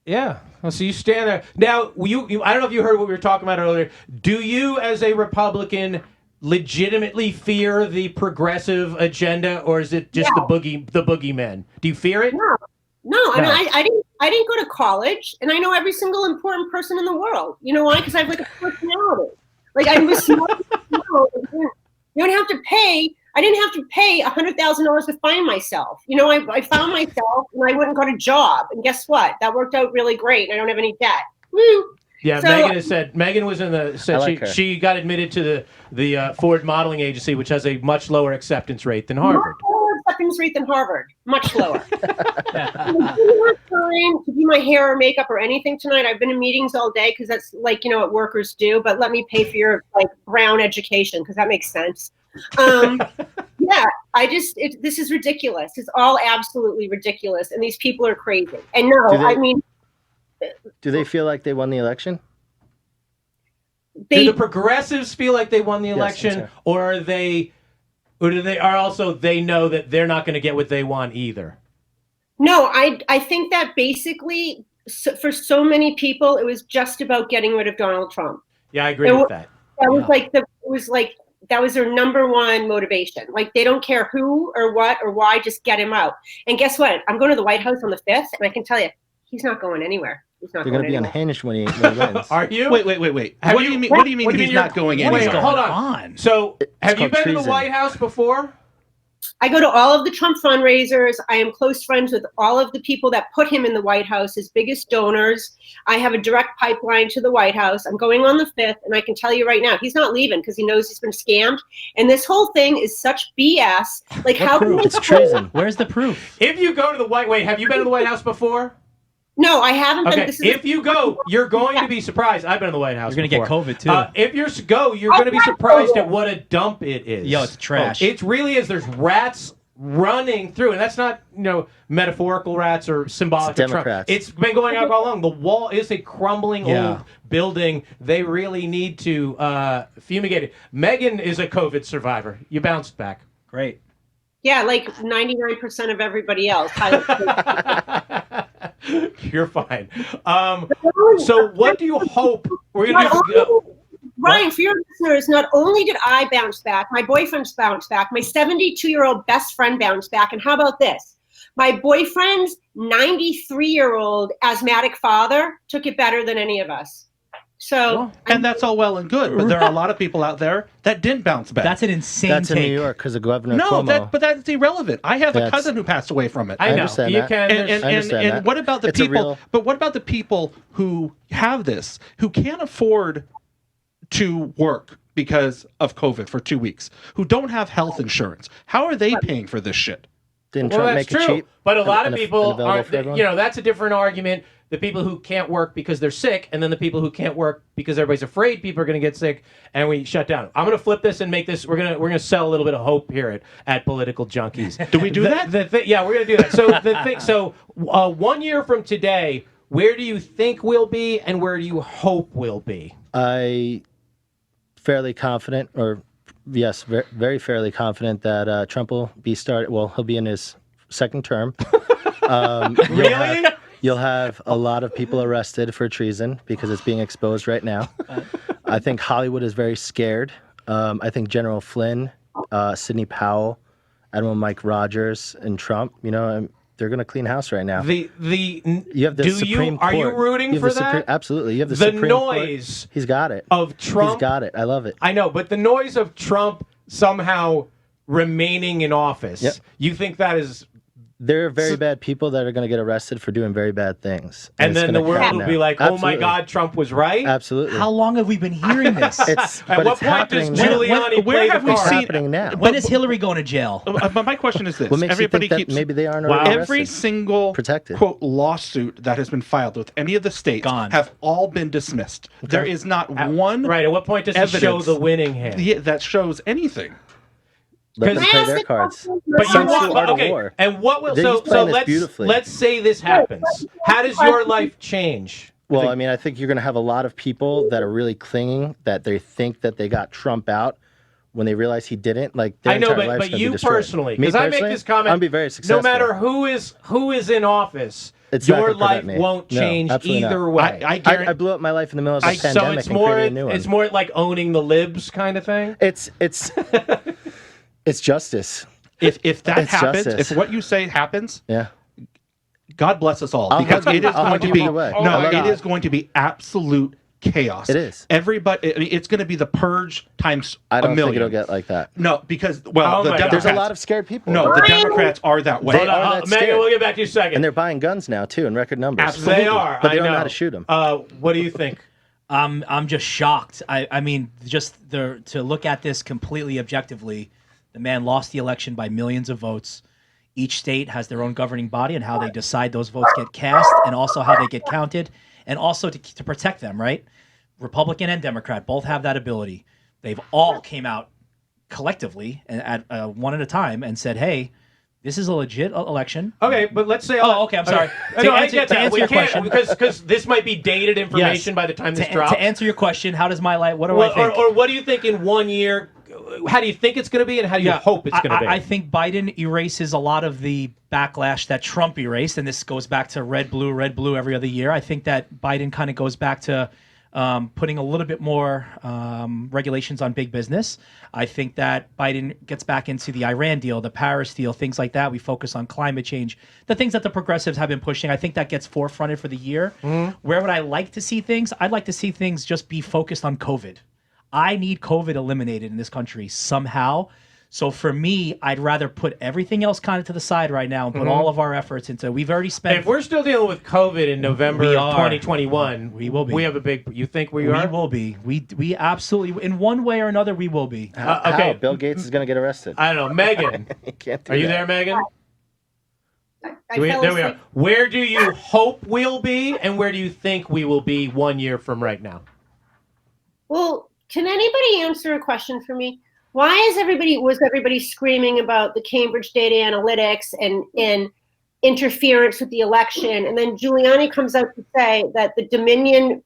Speaker 2: Yeah. Well, so you stand there. Now, you I don't know if you heard what we were talking about earlier. Do you, as a Republican, legitimately fear the progressive agenda, or is it just the boogeymen? Do you fear it?
Speaker 6: No. I mean, I didn't go to college, and I know every single important person in the world. You know why? Because I have like a personality. Like I was smart. You don't have to pay. I didn't have to pay $100,000 to find myself. You know, I found myself, and I went and got a job, and guess what? That worked out really great, and I don't have any debt. Woo!
Speaker 2: Yeah, so, Megan was in the she got admitted to the Ford Modeling Agency, which has a much lower acceptance rate than Harvard.
Speaker 6: Much lower acceptance rate than Harvard. Much lower. I didn't have time to do my hair or makeup or anything tonight. I've been in meetings all day because that's like, you know, what workers do. But let me pay for your like Brown education because that makes sense. Yeah, this is ridiculous. It's all absolutely ridiculous, and these people are crazy. And
Speaker 3: do they feel like they won the election?
Speaker 2: Do the progressives feel like they won the election,
Speaker 3: yes,
Speaker 2: or they know that they're not going to get what they want either?
Speaker 6: No, I think that basically for so many people, it was just about getting rid of Donald Trump.
Speaker 2: Yeah, I agree with that.
Speaker 6: That was their number one motivation. Like, they don't care who or what or why, just get him out. And guess what? I'm going to the White House on the 5th, and I can tell you, he's not going anywhere. He's not
Speaker 3: They're
Speaker 6: going
Speaker 3: to be
Speaker 6: anywhere.
Speaker 3: unhinged when he wins.
Speaker 2: Are you?
Speaker 5: Wait. What do you mean he's not going anywhere?
Speaker 2: Wait, hold on. So, have you been to the White House before?
Speaker 6: I go to all of the Trump fundraisers. I am close friends with all of the people that put him in the White House, his biggest donors. I have a direct pipeline to the White House. I'm going on the 5th, and I can tell you right now, he's not leaving because he knows he's been scammed. And this whole thing is such BS. Like, how can
Speaker 3: it's treason.
Speaker 4: Where's the proof?
Speaker 2: If you go to the Wait, have you been to the White House before?
Speaker 6: No, I haven't.
Speaker 2: Okay, if you go, you're going to be surprised. I've been in the White House.
Speaker 4: You're going to get COVID too.
Speaker 2: If you're going to be surprised at what a dump it is.
Speaker 4: Yo, it's trash.
Speaker 2: It really is. There's rats running through, and that's not metaphorical rats or symbolic of Trump.
Speaker 3: Democrats.
Speaker 2: It's been going on all along. The wall is a crumbling old building. They really need to fumigate it. Megan is a COVID survivor. You bounced back.
Speaker 4: Great.
Speaker 6: Yeah, like 99% of everybody else.
Speaker 2: You're fine. So what do you hope we're going to do?
Speaker 6: Ryan, for your listeners, not only did I bounce back, my boyfriend's bounced back, my 72-year-old best friend bounced back, and how about this? My boyfriend's 93-year-old asthmatic father took it better than any of us. So,
Speaker 5: and that's all well and good, but there are a lot of people out there that didn't bounce back.
Speaker 4: That's an insane
Speaker 3: That's
Speaker 4: take.
Speaker 3: in New York because of Governor Cuomo.
Speaker 5: but that's irrelevant. I have a cousin who passed away from it.
Speaker 2: I know.
Speaker 3: understand
Speaker 2: You
Speaker 3: that.
Speaker 2: can.
Speaker 5: And what about the
Speaker 3: It's a
Speaker 5: people?
Speaker 3: real-
Speaker 5: But what about the people who have this, who can't afford to work because of COVID for 2 weeks, who don't have health insurance? How are they paying for this shit?
Speaker 3: Didn't
Speaker 2: Well,
Speaker 3: Trump
Speaker 2: that's
Speaker 3: make it
Speaker 2: true.
Speaker 3: cheap?
Speaker 2: But a lot of
Speaker 3: and
Speaker 2: people
Speaker 3: available
Speaker 2: aren't.
Speaker 3: for everyone?
Speaker 2: That's a different argument. The people who can't work because they're sick, and then the people who can't work because everybody's afraid people are going to get sick, and we shut down. I'm going to flip this and make this. We're gonna sell a little bit of hope here at Political Junkeez.
Speaker 5: Do we do that?
Speaker 2: Yeah, we're going to do that. So the thing. So 1 year from today, where do you think we'll be, and where do you hope we'll be?
Speaker 3: I fairly confident, or yes, very fairly confident that Trump will be Well, he'll be in his second term.
Speaker 2: Really?
Speaker 3: You'll have a lot of people arrested for treason because it's being exposed right now. I think Hollywood is very scared. I think General Flynn, Sidney Powell, Admiral Mike Rogers, and Trump, they're going to clean house right now.
Speaker 2: You
Speaker 3: have the Supreme Court.
Speaker 2: Are you rooting for that?
Speaker 3: Absolutely. You have the
Speaker 2: The
Speaker 3: Supreme
Speaker 2: noise
Speaker 3: Court. He's got it.
Speaker 2: of Trump.
Speaker 3: He's got it. I love it.
Speaker 2: I know, but the noise of Trump somehow remaining in office.
Speaker 3: Yep.
Speaker 2: You think that is.
Speaker 3: There are very bad people that are going to get arrested for doing very bad things.
Speaker 2: And
Speaker 3: it's
Speaker 2: then the
Speaker 3: gonna
Speaker 2: world
Speaker 3: happen
Speaker 2: will
Speaker 3: now.
Speaker 2: be like, oh my
Speaker 3: Absolutely.
Speaker 2: God, Trump was right?
Speaker 3: Absolutely.
Speaker 4: How long have we been hearing this?
Speaker 2: At what point does Giuliani
Speaker 5: where
Speaker 2: play
Speaker 5: have
Speaker 2: the
Speaker 5: we
Speaker 2: card?
Speaker 3: It's
Speaker 5: seen-
Speaker 3: happening now.
Speaker 4: When is Hillary going to jail?
Speaker 5: But my question is this:
Speaker 3: What makes
Speaker 5: everybody
Speaker 3: you think
Speaker 5: keeps
Speaker 3: that maybe they aren't
Speaker 2: Wow.
Speaker 3: already
Speaker 5: every
Speaker 3: arrested?
Speaker 5: single
Speaker 3: Protected.
Speaker 5: quote lawsuit that has been filed with any of the states
Speaker 4: Gone.
Speaker 5: have all been dismissed. There is not one
Speaker 2: Right, at what point does he show
Speaker 5: evidence
Speaker 2: the winning hand?
Speaker 5: that shows anything.
Speaker 3: Let them
Speaker 2: Because-
Speaker 3: play their cards.
Speaker 2: But
Speaker 3: Sun
Speaker 2: you
Speaker 3: Tzu,
Speaker 2: want,
Speaker 3: Art of
Speaker 2: okay,
Speaker 3: War.
Speaker 2: and what will,
Speaker 3: He's
Speaker 2: so
Speaker 3: playing this
Speaker 2: let's,
Speaker 3: beautifully.
Speaker 2: let's say this happens. How does your life change?
Speaker 3: Well, I mean, I think you're going to have a lot of people that are really clinging, that they think that they got Trump out when they realize he didn't. Like, their
Speaker 2: I know,
Speaker 3: entire life's
Speaker 2: but
Speaker 3: gonna be
Speaker 2: you
Speaker 3: destroyed.
Speaker 2: personally,
Speaker 3: Me
Speaker 2: because I make
Speaker 3: personally,
Speaker 2: this comment,
Speaker 3: I'm gonna be very successful.
Speaker 2: no matter who is in office,
Speaker 3: It's not
Speaker 2: your
Speaker 3: gonna prevent
Speaker 2: life
Speaker 3: me.
Speaker 2: won't
Speaker 3: No,
Speaker 2: change
Speaker 3: absolutely
Speaker 2: either
Speaker 3: not.
Speaker 2: way.
Speaker 3: I blew up my life in the middle of the
Speaker 2: so
Speaker 3: pandemic
Speaker 2: it's
Speaker 3: and
Speaker 2: more
Speaker 3: created a new one.
Speaker 2: it's more like owning the libs kind of thing.
Speaker 3: It's justice.
Speaker 5: If that
Speaker 3: It's
Speaker 5: happens,
Speaker 3: justice.
Speaker 5: if what you say happens,
Speaker 3: Yeah.
Speaker 5: God bless us all,
Speaker 3: I'll
Speaker 5: because
Speaker 3: hug you.
Speaker 5: it is
Speaker 3: I'll
Speaker 5: going
Speaker 3: hug
Speaker 5: to
Speaker 3: you
Speaker 5: be
Speaker 3: either way.
Speaker 2: Oh
Speaker 5: no,
Speaker 2: my
Speaker 5: it
Speaker 2: God.
Speaker 5: is going to be absolute chaos.
Speaker 3: It is.
Speaker 5: Everybody, it's going to be the purge times
Speaker 3: I don't
Speaker 5: a
Speaker 3: think
Speaker 5: million.
Speaker 3: it'll get like that.
Speaker 5: No, because
Speaker 2: Oh
Speaker 5: the
Speaker 2: my God.
Speaker 5: Democrats.
Speaker 3: There's a lot of scared people.
Speaker 5: No, the Democrats are that way.
Speaker 3: They are that
Speaker 2: Megan,
Speaker 3: scared.
Speaker 2: we'll get back to you in a second.
Speaker 3: And they're buying guns now, too, in record numbers.
Speaker 5: Absolutely.
Speaker 2: They are.
Speaker 3: But they
Speaker 2: I
Speaker 3: don't know how to shoot 'em.
Speaker 2: What do you think?
Speaker 4: I'm just shocked. I mean, just to look at this completely objectively, the man lost the election by millions of votes. Each state has their own governing body and how they decide those votes get cast, and also how they get counted, and also to protect them, right? Republican and Democrat both have that ability. They've all came out collectively at one at a time and said, hey, this is a legit election.
Speaker 2: Okay, but let's say.
Speaker 4: Oh, okay, I'm sorry.
Speaker 2: No, I get
Speaker 4: to
Speaker 2: that.
Speaker 4: answer
Speaker 2: We
Speaker 4: your
Speaker 2: can't,
Speaker 4: question.
Speaker 2: because this might be dated information by the time this drops.
Speaker 4: To answer your question, how does my life, what do I think?
Speaker 2: Or what do you think in 1 year? How do you think it's going to be, and how do you hope it's going to be?
Speaker 4: I think Biden erases a lot of the backlash that Trump erased, and this goes back to red, blue every other year. I think that Biden kind of goes back to putting a little bit more regulations on big business. I think that Biden gets back into the Iran deal, the Paris deal, things like that. We focus on climate change, the things that the progressives have been pushing. I think that gets forefronted for the year. Where would I like to see things? I'd like to see things just be focused on COVID. I need COVID eliminated in this country somehow. So for me, I'd rather put everything else kind of to the side right now and put all of our efforts into. We've already spent.
Speaker 2: If we're still dealing with COVID in November
Speaker 4: We
Speaker 2: of
Speaker 4: are.
Speaker 2: 2021,
Speaker 4: We will be.
Speaker 2: We have a big. You think we
Speaker 4: we
Speaker 2: are?
Speaker 4: will be. We absolutely, in one way or another, we will be.
Speaker 2: Okay.
Speaker 3: How? Bill Gates is going to get arrested.
Speaker 2: I don't know, Megan.
Speaker 3: You can't do
Speaker 2: Are you
Speaker 3: that.
Speaker 2: there, Megan?
Speaker 6: I
Speaker 2: There
Speaker 6: fell
Speaker 2: we
Speaker 6: asleep.
Speaker 2: are. Where do you hope we'll be, and where do you think we will be 1 year from right now?
Speaker 6: Well, can anybody answer a question for me? was everybody screaming about the Cambridge data analytics and interference with the election? And then Giuliani comes out to say that the Dominion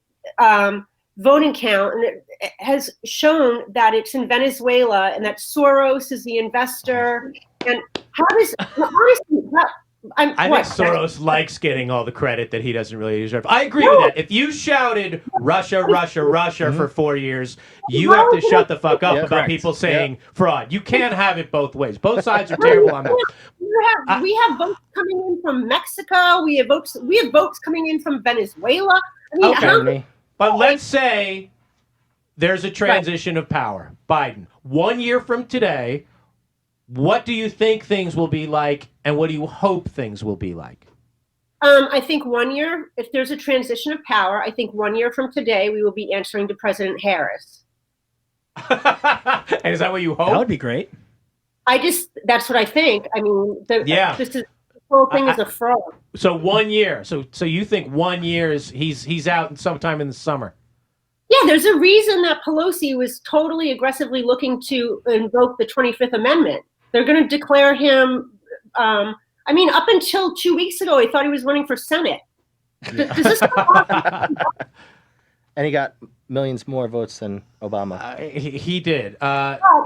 Speaker 6: voting count, and it has shown that it's in Venezuela and that Soros is the investor. And how does, honestly,
Speaker 2: I think Soros likes getting all the credit that he doesn't really deserve. I agree with that. If you shouted Russia, Russia, Russia for 4 years, you have to shut the fuck up about people saying fraud. You can't have it both ways. Both sides are terrible on that.
Speaker 6: We have votes coming in from Mexico. We have votes coming in from Venezuela. I mean,
Speaker 2: okay. But let's say there's a transition of power. Biden, 1 year from today, what do you think things will be like, and what do you hope things will be like?
Speaker 6: I think 1 year, if there's a transition of power, I think 1 year from today, we will be answering to President Harris.
Speaker 2: And is that what you hope?
Speaker 4: That would be great.
Speaker 6: That's what I think. I mean, this whole thing is a fraud.
Speaker 2: So 1 year. So you think 1 year is he's out sometime in the summer?
Speaker 6: Yeah, there's a reason that Pelosi was totally aggressively looking to invoke the 25th Amendment. They're going to declare him. I mean, up until 2 weeks ago, I thought he was running for Senate. Does this
Speaker 3: And he got millions more votes than Obama.
Speaker 2: He did.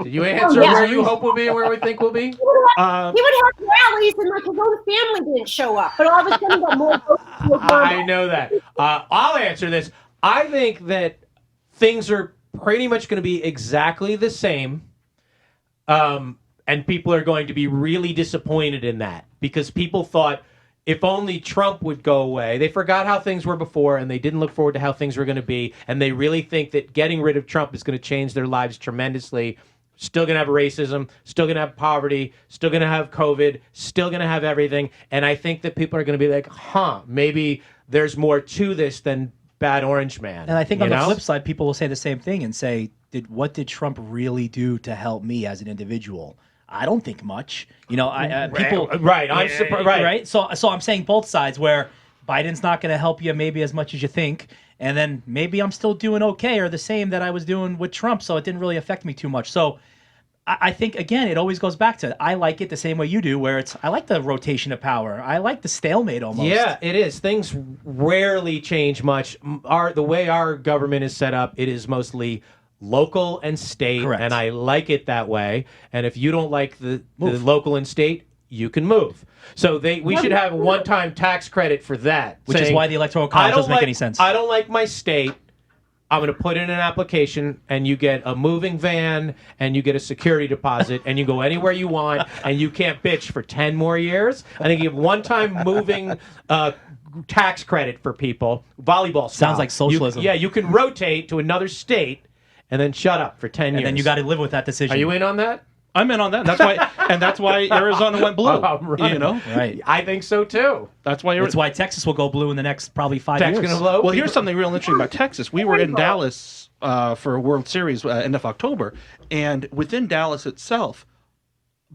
Speaker 2: Did you answer where you hope we'll be and where we think we'll be?
Speaker 6: He would have rallies and like his own family didn't show up, but all of a sudden he got more votes than Obama.
Speaker 2: I know that. I'll answer this. I think that things are pretty much going to be exactly the same, and people are going to be really disappointed in that because people thought if only Trump would go away. They forgot how things were before, and they didn't look forward to how things were going to be, and they really think that getting rid of Trump is going to change their lives tremendously. Still going to have racism, still going to have poverty, still going to have COVID, still going to have everything, and I think that people are going to be like, maybe there's more to this than bad orange man.
Speaker 4: And I think on the flip side, people will say the same thing and say, what did Trump really do to help me as an individual? I don't think much. People.
Speaker 2: Right. I'm surprised.
Speaker 4: Right. So I'm saying both sides where Biden's not going to help you maybe as much as you think. And then maybe I'm still doing okay or the same that I was doing with Trump. So it didn't really affect me too much. So I think, again, it always goes back to I like it the same way you do, where I like the rotation of power. I like the stalemate almost.
Speaker 2: Yeah, it is. Things rarely change much. The way our government is set up, it is mostly local and state,
Speaker 4: correct,
Speaker 2: and I like it that way. And if you don't like the local and state, you can move. So we should have a one-time tax credit for that.
Speaker 4: Which is why the Electoral College doesn't make any sense.
Speaker 2: I don't like my state. I'm going to put in an application, and you get a moving van, and you get a security deposit, and you go anywhere you want, and you can't bitch for 10 more years. I think you have one-time moving tax credit for people, volleyball style.
Speaker 4: Sounds like socialism.
Speaker 2: You can rotate to another state, and then shut up for 10 years.
Speaker 4: And then you got to live with that decision.
Speaker 2: Are you in on that?
Speaker 5: I'm in on that. That's why Arizona went blue.
Speaker 4: Right.
Speaker 2: I think so too.
Speaker 5: That's why
Speaker 4: Texas will go blue in the next probably 5 years.
Speaker 2: Gonna blow?
Speaker 5: Well, here's something real interesting about Texas. We were in Dallas for a World Series end of October, and within Dallas itself,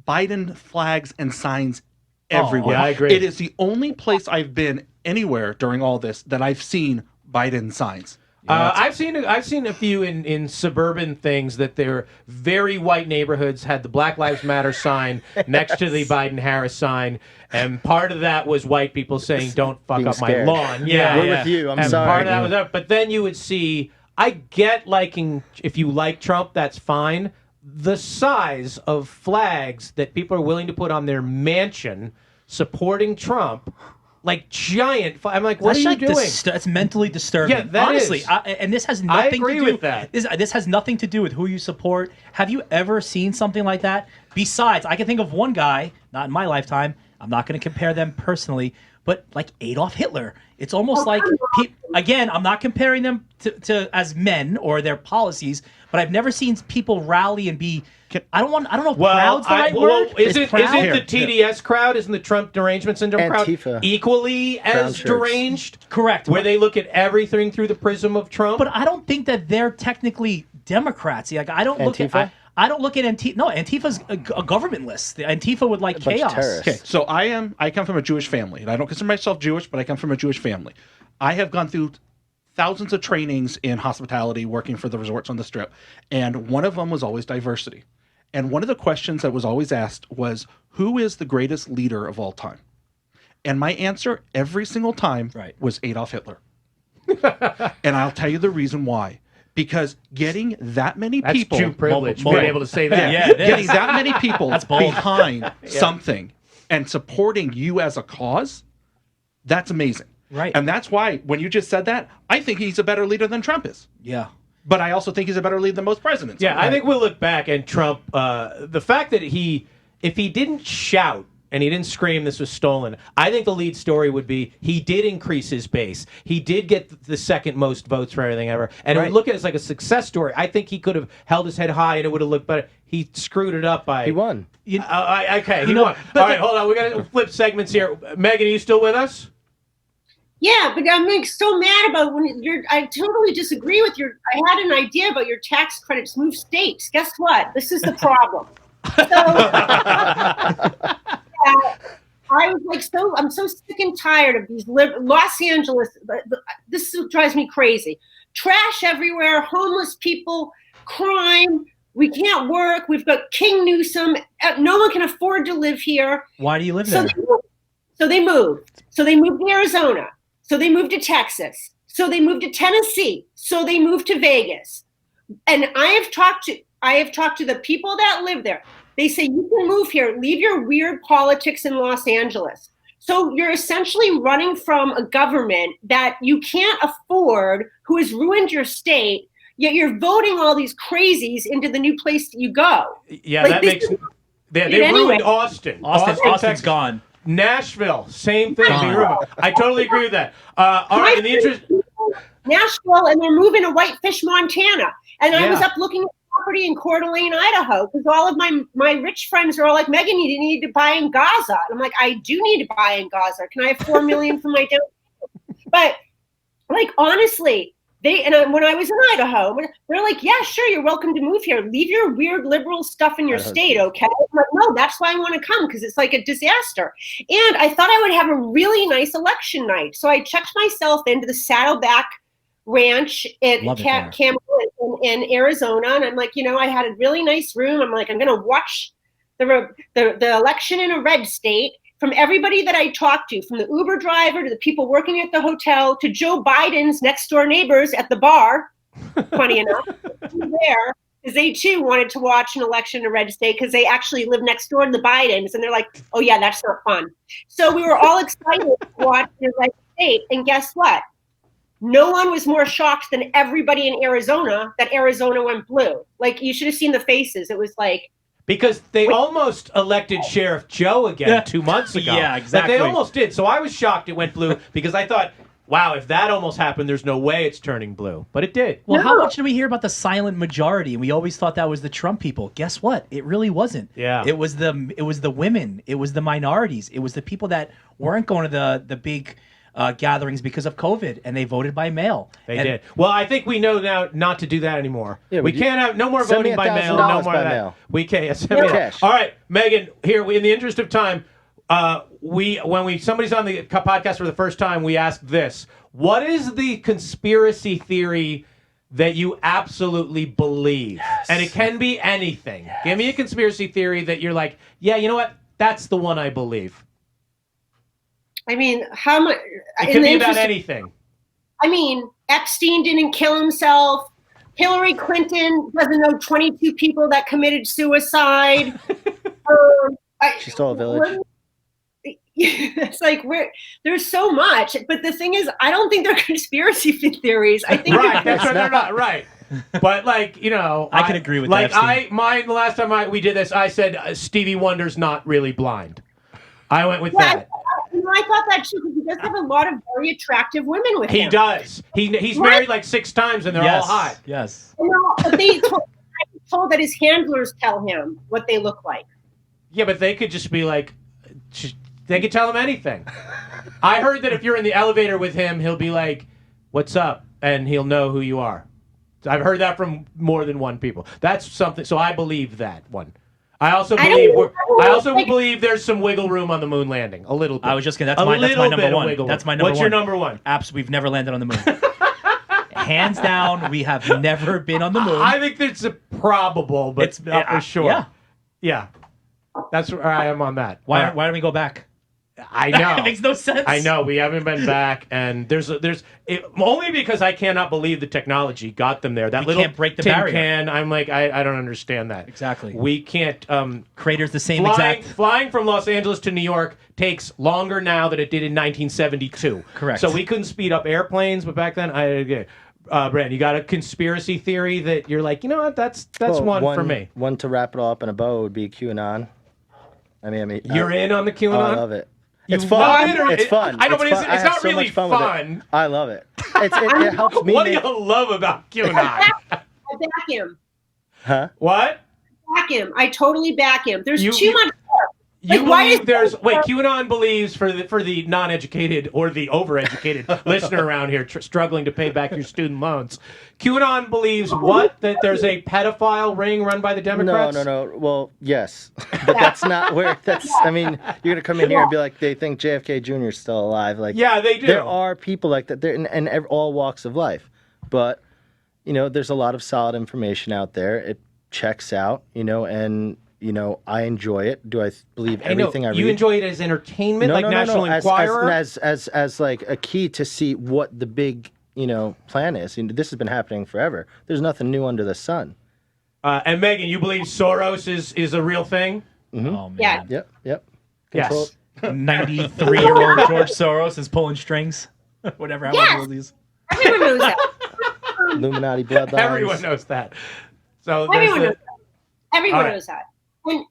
Speaker 5: Biden flags and signs everywhere.
Speaker 2: Yeah, I agree.
Speaker 5: It is the only place I've been anywhere during all this that I've seen Biden signs.
Speaker 2: I've seen a few in suburban things that they're very white neighborhoods had the Black Lives Matter sign next to the Biden-Harris sign, and part of that was white people saying, "Don't fuck
Speaker 3: Being
Speaker 2: up
Speaker 3: scared.
Speaker 2: my lawn."
Speaker 3: We're with you. I'm sorry.
Speaker 2: Part of that was that. But then you would see, I get liking if you like Trump, that's fine. The size of flags that people are willing to put on their mansion supporting Trump. Like giant. I'm like, what are you doing?
Speaker 4: It's mentally disturbing.
Speaker 2: Yeah, that
Speaker 4: honestly,
Speaker 2: is.
Speaker 4: And this has nothing
Speaker 2: I agree
Speaker 4: to do
Speaker 2: with that.
Speaker 4: This has nothing to do with who you support. Have you ever seen something like that? Besides, I can think of one guy, not in my lifetime. I'm not going to compare them personally, but like Adolf Hitler. It's almost like again, I'm not comparing them to as men or their policies, but I've never seen people rally and be. I don't know if proud's the right word.
Speaker 2: Isn't the TDS crowd, isn't the Trump derangement syndrome
Speaker 3: Antifa.
Speaker 2: crowd equally as deranged?
Speaker 4: Correct.
Speaker 2: Where they look at everything through the prism of Trump?
Speaker 4: But I don't think that they're technically Democrats. Like I don't look
Speaker 3: Antifa?
Speaker 4: at I don't look at Antifa. No, Antifa's a government list. Antifa would like
Speaker 3: bunch of
Speaker 4: chaos.
Speaker 3: terrorists.
Speaker 5: Okay, so I come from a Jewish family, and I don't consider myself Jewish, but I come from a Jewish family. I have gone through thousands of trainings in hospitality, working for the resorts on the Strip, and one of them was always diversity. And one of the questions that was always asked was, who is the greatest leader of all time? And my answer every single time was Adolf Hitler. And I'll tell you the reason why. Because getting that many people...
Speaker 2: That's Jew privilege, being able to say that.
Speaker 4: Yeah,
Speaker 5: getting that many people behind something and supporting you as a cause, that's amazing.
Speaker 4: Right.
Speaker 5: And that's why, when you just said that, I think he's a better leader than Trump is.
Speaker 4: Yeah.
Speaker 5: But I also think he's a better leader than most presidents.
Speaker 2: Yeah, I think we'll look back and Trump, the fact that if he didn't shout and he didn't scream this was stolen, I think the lead story would be he did increase his base. He did get the second most votes for everything ever. And it would look at it as like a success story. I think he could have held his head high and it would have looked better. He screwed it up by...
Speaker 3: He won.
Speaker 2: He won. All right, hold on. We got to flip segments here. Megan, are you still with us?
Speaker 6: Yeah, but I'm like so mad about I totally disagree with I had an idea about your tax credits move states. Guess what? This is the problem. So, I was like, I'm so sick and tired of these Los Angeles. This drives me crazy. Trash everywhere, homeless people, crime. We can't work. We've got King Newsom. No one can afford to live here.
Speaker 4: Why do you live there?
Speaker 6: So they moved. So they moved to Arizona. So they moved to Texas. So they moved to Tennessee. So they moved to Vegas. And I have talked to the people that live there. They say, you can move here, leave your weird politics in Los Angeles. So you're essentially running from a government that you can't afford, who has ruined your state, yet you're voting all these crazies into the new place that you go.
Speaker 2: Yeah, like, that makes... They ruined Austin.
Speaker 4: Austin's gone.
Speaker 2: Nashville, same thing. I totally agree with that. All right, in the interest...
Speaker 6: Nashville, and they're moving to Whitefish, Montana. And I was up looking at property in Coeur d'Alene, Idaho, because all of my rich friends are all like, Megan, you need to buy in Gaza. And I'm like, I do need to buy in Gaza. Can I have $4 million for my down? But like, honestly, when I was in Idaho, they're like, yeah, sure, you're welcome to move here. Leave your weird liberal stuff in your state, okay? I'm like, no, that's why I want to come, because it's like a disaster. And I thought I would have a really nice election night. So I checked myself into the Saddleback Ranch at Camel in Arizona, and I'm like, I had a really nice room. I'm like, I'm going to watch the election in a red state. From everybody that I talked to, from the Uber driver to the people working at the hotel to Joe Biden's next door neighbors at the bar, funny enough, there, because they too wanted to watch an election in a red state because they actually live next door to the Bidens, and they're like, oh yeah, that's not fun. So we were all excited to watch the red state, and guess what? No one was more shocked than everybody in Arizona that Arizona went blue. Like, you should have seen the faces. It was like...
Speaker 2: Because they almost elected Sheriff Joe again 2 months ago.
Speaker 4: Yeah, exactly.
Speaker 2: Like, they almost did. So I was shocked it went blue because I thought, wow, if that almost happened, there's no way it's turning blue. But it did.
Speaker 4: Well, how much did we hear about the silent majority? And we always thought that was the Trump people. Guess what? It really wasn't.
Speaker 2: Yeah.
Speaker 4: It was the women. It was the minorities. It was the people that weren't going to the big gatherings because of COVID, and they voted by mail.
Speaker 2: They did. Well, I think we know now not to do that anymore.
Speaker 3: Yeah,
Speaker 2: we can't have no more voting by mail. No more of that.
Speaker 3: Mail.
Speaker 2: We can't. Send me that. All right, Megan. Here, in the interest of time, when somebody's on the podcast for the first time, we ask this: what is the conspiracy theory that you absolutely believe? Yes. And it can be anything. Yes. Give me a conspiracy theory that you're like, yeah, you know what? That's the one I believe.
Speaker 6: I mean, how much?
Speaker 2: It could be about anything.
Speaker 6: I mean, Epstein didn't kill himself. Hillary Clinton doesn't know 22 people that committed suicide.
Speaker 3: She stole a village.
Speaker 6: It's like there's so much, but the thing is, I don't think they're conspiracy theories. I think
Speaker 2: that's right. They're not right. But like,
Speaker 4: I can agree with
Speaker 2: that.
Speaker 4: Like
Speaker 2: the last time we did this, I said Stevie Wonder's not really blind. I went with that.
Speaker 6: I thought that too, because he does have a lot of very attractive women with him.
Speaker 2: He does. He's married like 6 times, and they're all hot.
Speaker 4: Yes.
Speaker 6: But I'm told that his handlers tell him what they look like.
Speaker 2: Yeah, but they could just be like, they could tell him anything. I heard that if you're in the elevator with him, he'll be like, "What's up?" and he'll know who you are. I've heard that from more than one people. That's something. So I believe that one. I also believe there's some wiggle room on the moon landing. A little bit.
Speaker 4: I was just gonna. That's my number one. That's my number one.
Speaker 2: What's your number one?
Speaker 4: Apps. We've never landed on the moon. Hands down, we have never been on the moon.
Speaker 2: I think it's probable, but it's not for sure.
Speaker 4: Yeah.
Speaker 2: Yeah, that's where I am on that.
Speaker 4: Why don't we go back?
Speaker 2: I know.
Speaker 4: It makes no sense.
Speaker 2: I know we haven't been back, and there's only because I cannot believe the technology got them there. That
Speaker 4: We
Speaker 2: little
Speaker 4: can't break the
Speaker 2: tin
Speaker 4: barrier.
Speaker 2: can. I'm like, I don't understand that.
Speaker 4: Exactly.
Speaker 2: We can't.
Speaker 4: Crater's the same exact.
Speaker 2: Flying from Los Angeles to New York takes longer now than it did in 1972.
Speaker 4: Correct.
Speaker 2: So we couldn't speed up airplanes, but back then, Brandon, you got a conspiracy theory that you're like, you know what? That's
Speaker 3: Well,
Speaker 2: one for me.
Speaker 3: One to wrap it all up in a bow would be QAnon. I mean,
Speaker 2: You're in on the QAnon.
Speaker 3: I love it. It's
Speaker 2: You
Speaker 3: fun.
Speaker 2: love it, or
Speaker 3: It's fun.
Speaker 2: I know, but
Speaker 3: fun.
Speaker 2: it's
Speaker 3: I have
Speaker 2: not
Speaker 3: so
Speaker 2: really
Speaker 3: much fun. With
Speaker 2: fun.
Speaker 3: it. I love it. It helps me.
Speaker 2: What do
Speaker 3: make...
Speaker 2: you love about QAnon?
Speaker 6: I back him.
Speaker 3: Huh?
Speaker 2: What?
Speaker 6: Back him. I totally back him. There's
Speaker 2: You-
Speaker 6: too much.
Speaker 2: You
Speaker 6: Like, why
Speaker 2: believe
Speaker 6: is
Speaker 2: there's
Speaker 6: that-
Speaker 2: wait? QAnon believes for the non-educated or the overeducated listener around here struggling to pay back your student loans. QAnon believes what? That there's a pedophile ring run by the Democrats?
Speaker 3: No. Well, yes, but that's not where. I mean, you're gonna come in here and be like, they think JFK Jr. is still alive. Like,
Speaker 2: Yeah, they do.
Speaker 3: There are people like that. They're in all walks of life, but there's a lot of solid information out there. It checks out, and. I enjoy it. Do I believe everything I read?
Speaker 2: You enjoy it as entertainment, like National Enquirer?
Speaker 3: As like a key to see what the big, plan is. This has been happening forever. There's nothing new under the sun.
Speaker 2: And Megan, you believe Soros is a real thing?
Speaker 3: Mm-hmm.
Speaker 4: Oh man.
Speaker 6: Yeah.
Speaker 3: Yep.
Speaker 2: Yes.
Speaker 4: 93-year-old George Soros is pulling strings. Whatever.
Speaker 6: Yes.
Speaker 4: These.
Speaker 6: Everyone knows that.
Speaker 3: Illuminati bloodlines.
Speaker 2: Everyone knows that. So
Speaker 6: Everyone knows
Speaker 2: there's
Speaker 6: that. Everyone
Speaker 2: All right.
Speaker 6: knows that.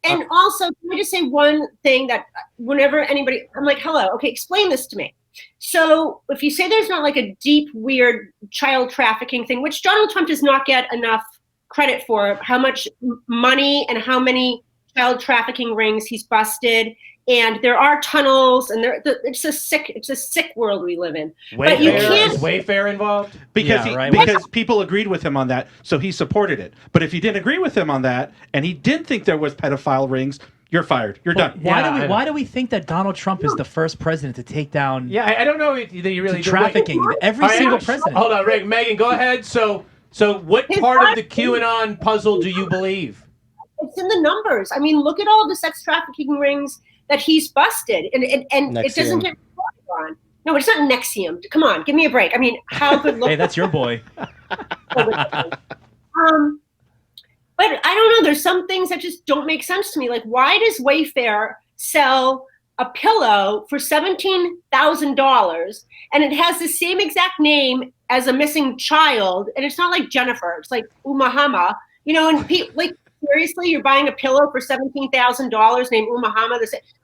Speaker 6: And also, can I just say one thing that whenever anybody, I'm like, hello, okay, explain this to me. So if you say there's not like a deep, weird child trafficking thing, which Donald Trump does not get enough credit for, how much money and how many child trafficking rings he's busted, and there are tunnels, and it's a sick world we live in. But you can't.
Speaker 2: Is Wayfair involved?
Speaker 5: Because
Speaker 4: Yeah, right.
Speaker 5: because people agreed with him on that, so he supported it. But if you didn't agree with him on that, and he did think there was pedophile rings, you're fired. You're done.
Speaker 4: Why do we think that Donald Trump is the first president to take down
Speaker 2: Yeah, I don't know that you really do.
Speaker 4: trafficking? Every
Speaker 2: All right,
Speaker 4: single president.
Speaker 2: Hold on, Rick. Megan, go ahead. So what
Speaker 6: His
Speaker 2: part of
Speaker 6: wife-
Speaker 2: the QAnon puzzle do you believe?
Speaker 6: It's in the numbers. I mean, look at all the sex trafficking rings that he's busted, and it doesn't
Speaker 3: Nexium.
Speaker 6: get reported on. No, it's not Nexium. Come on, give me a break. I mean, how good looking?
Speaker 4: Hey, that's your boy.
Speaker 6: But I don't know. There's some things that just don't make sense to me. Like, why does Wayfair sell a pillow for $17,000 and it has the same exact name as a missing child, and it's not like Jennifer, it's like Umahama, and like, seriously, you're buying a pillow for $17,000 named Umahama?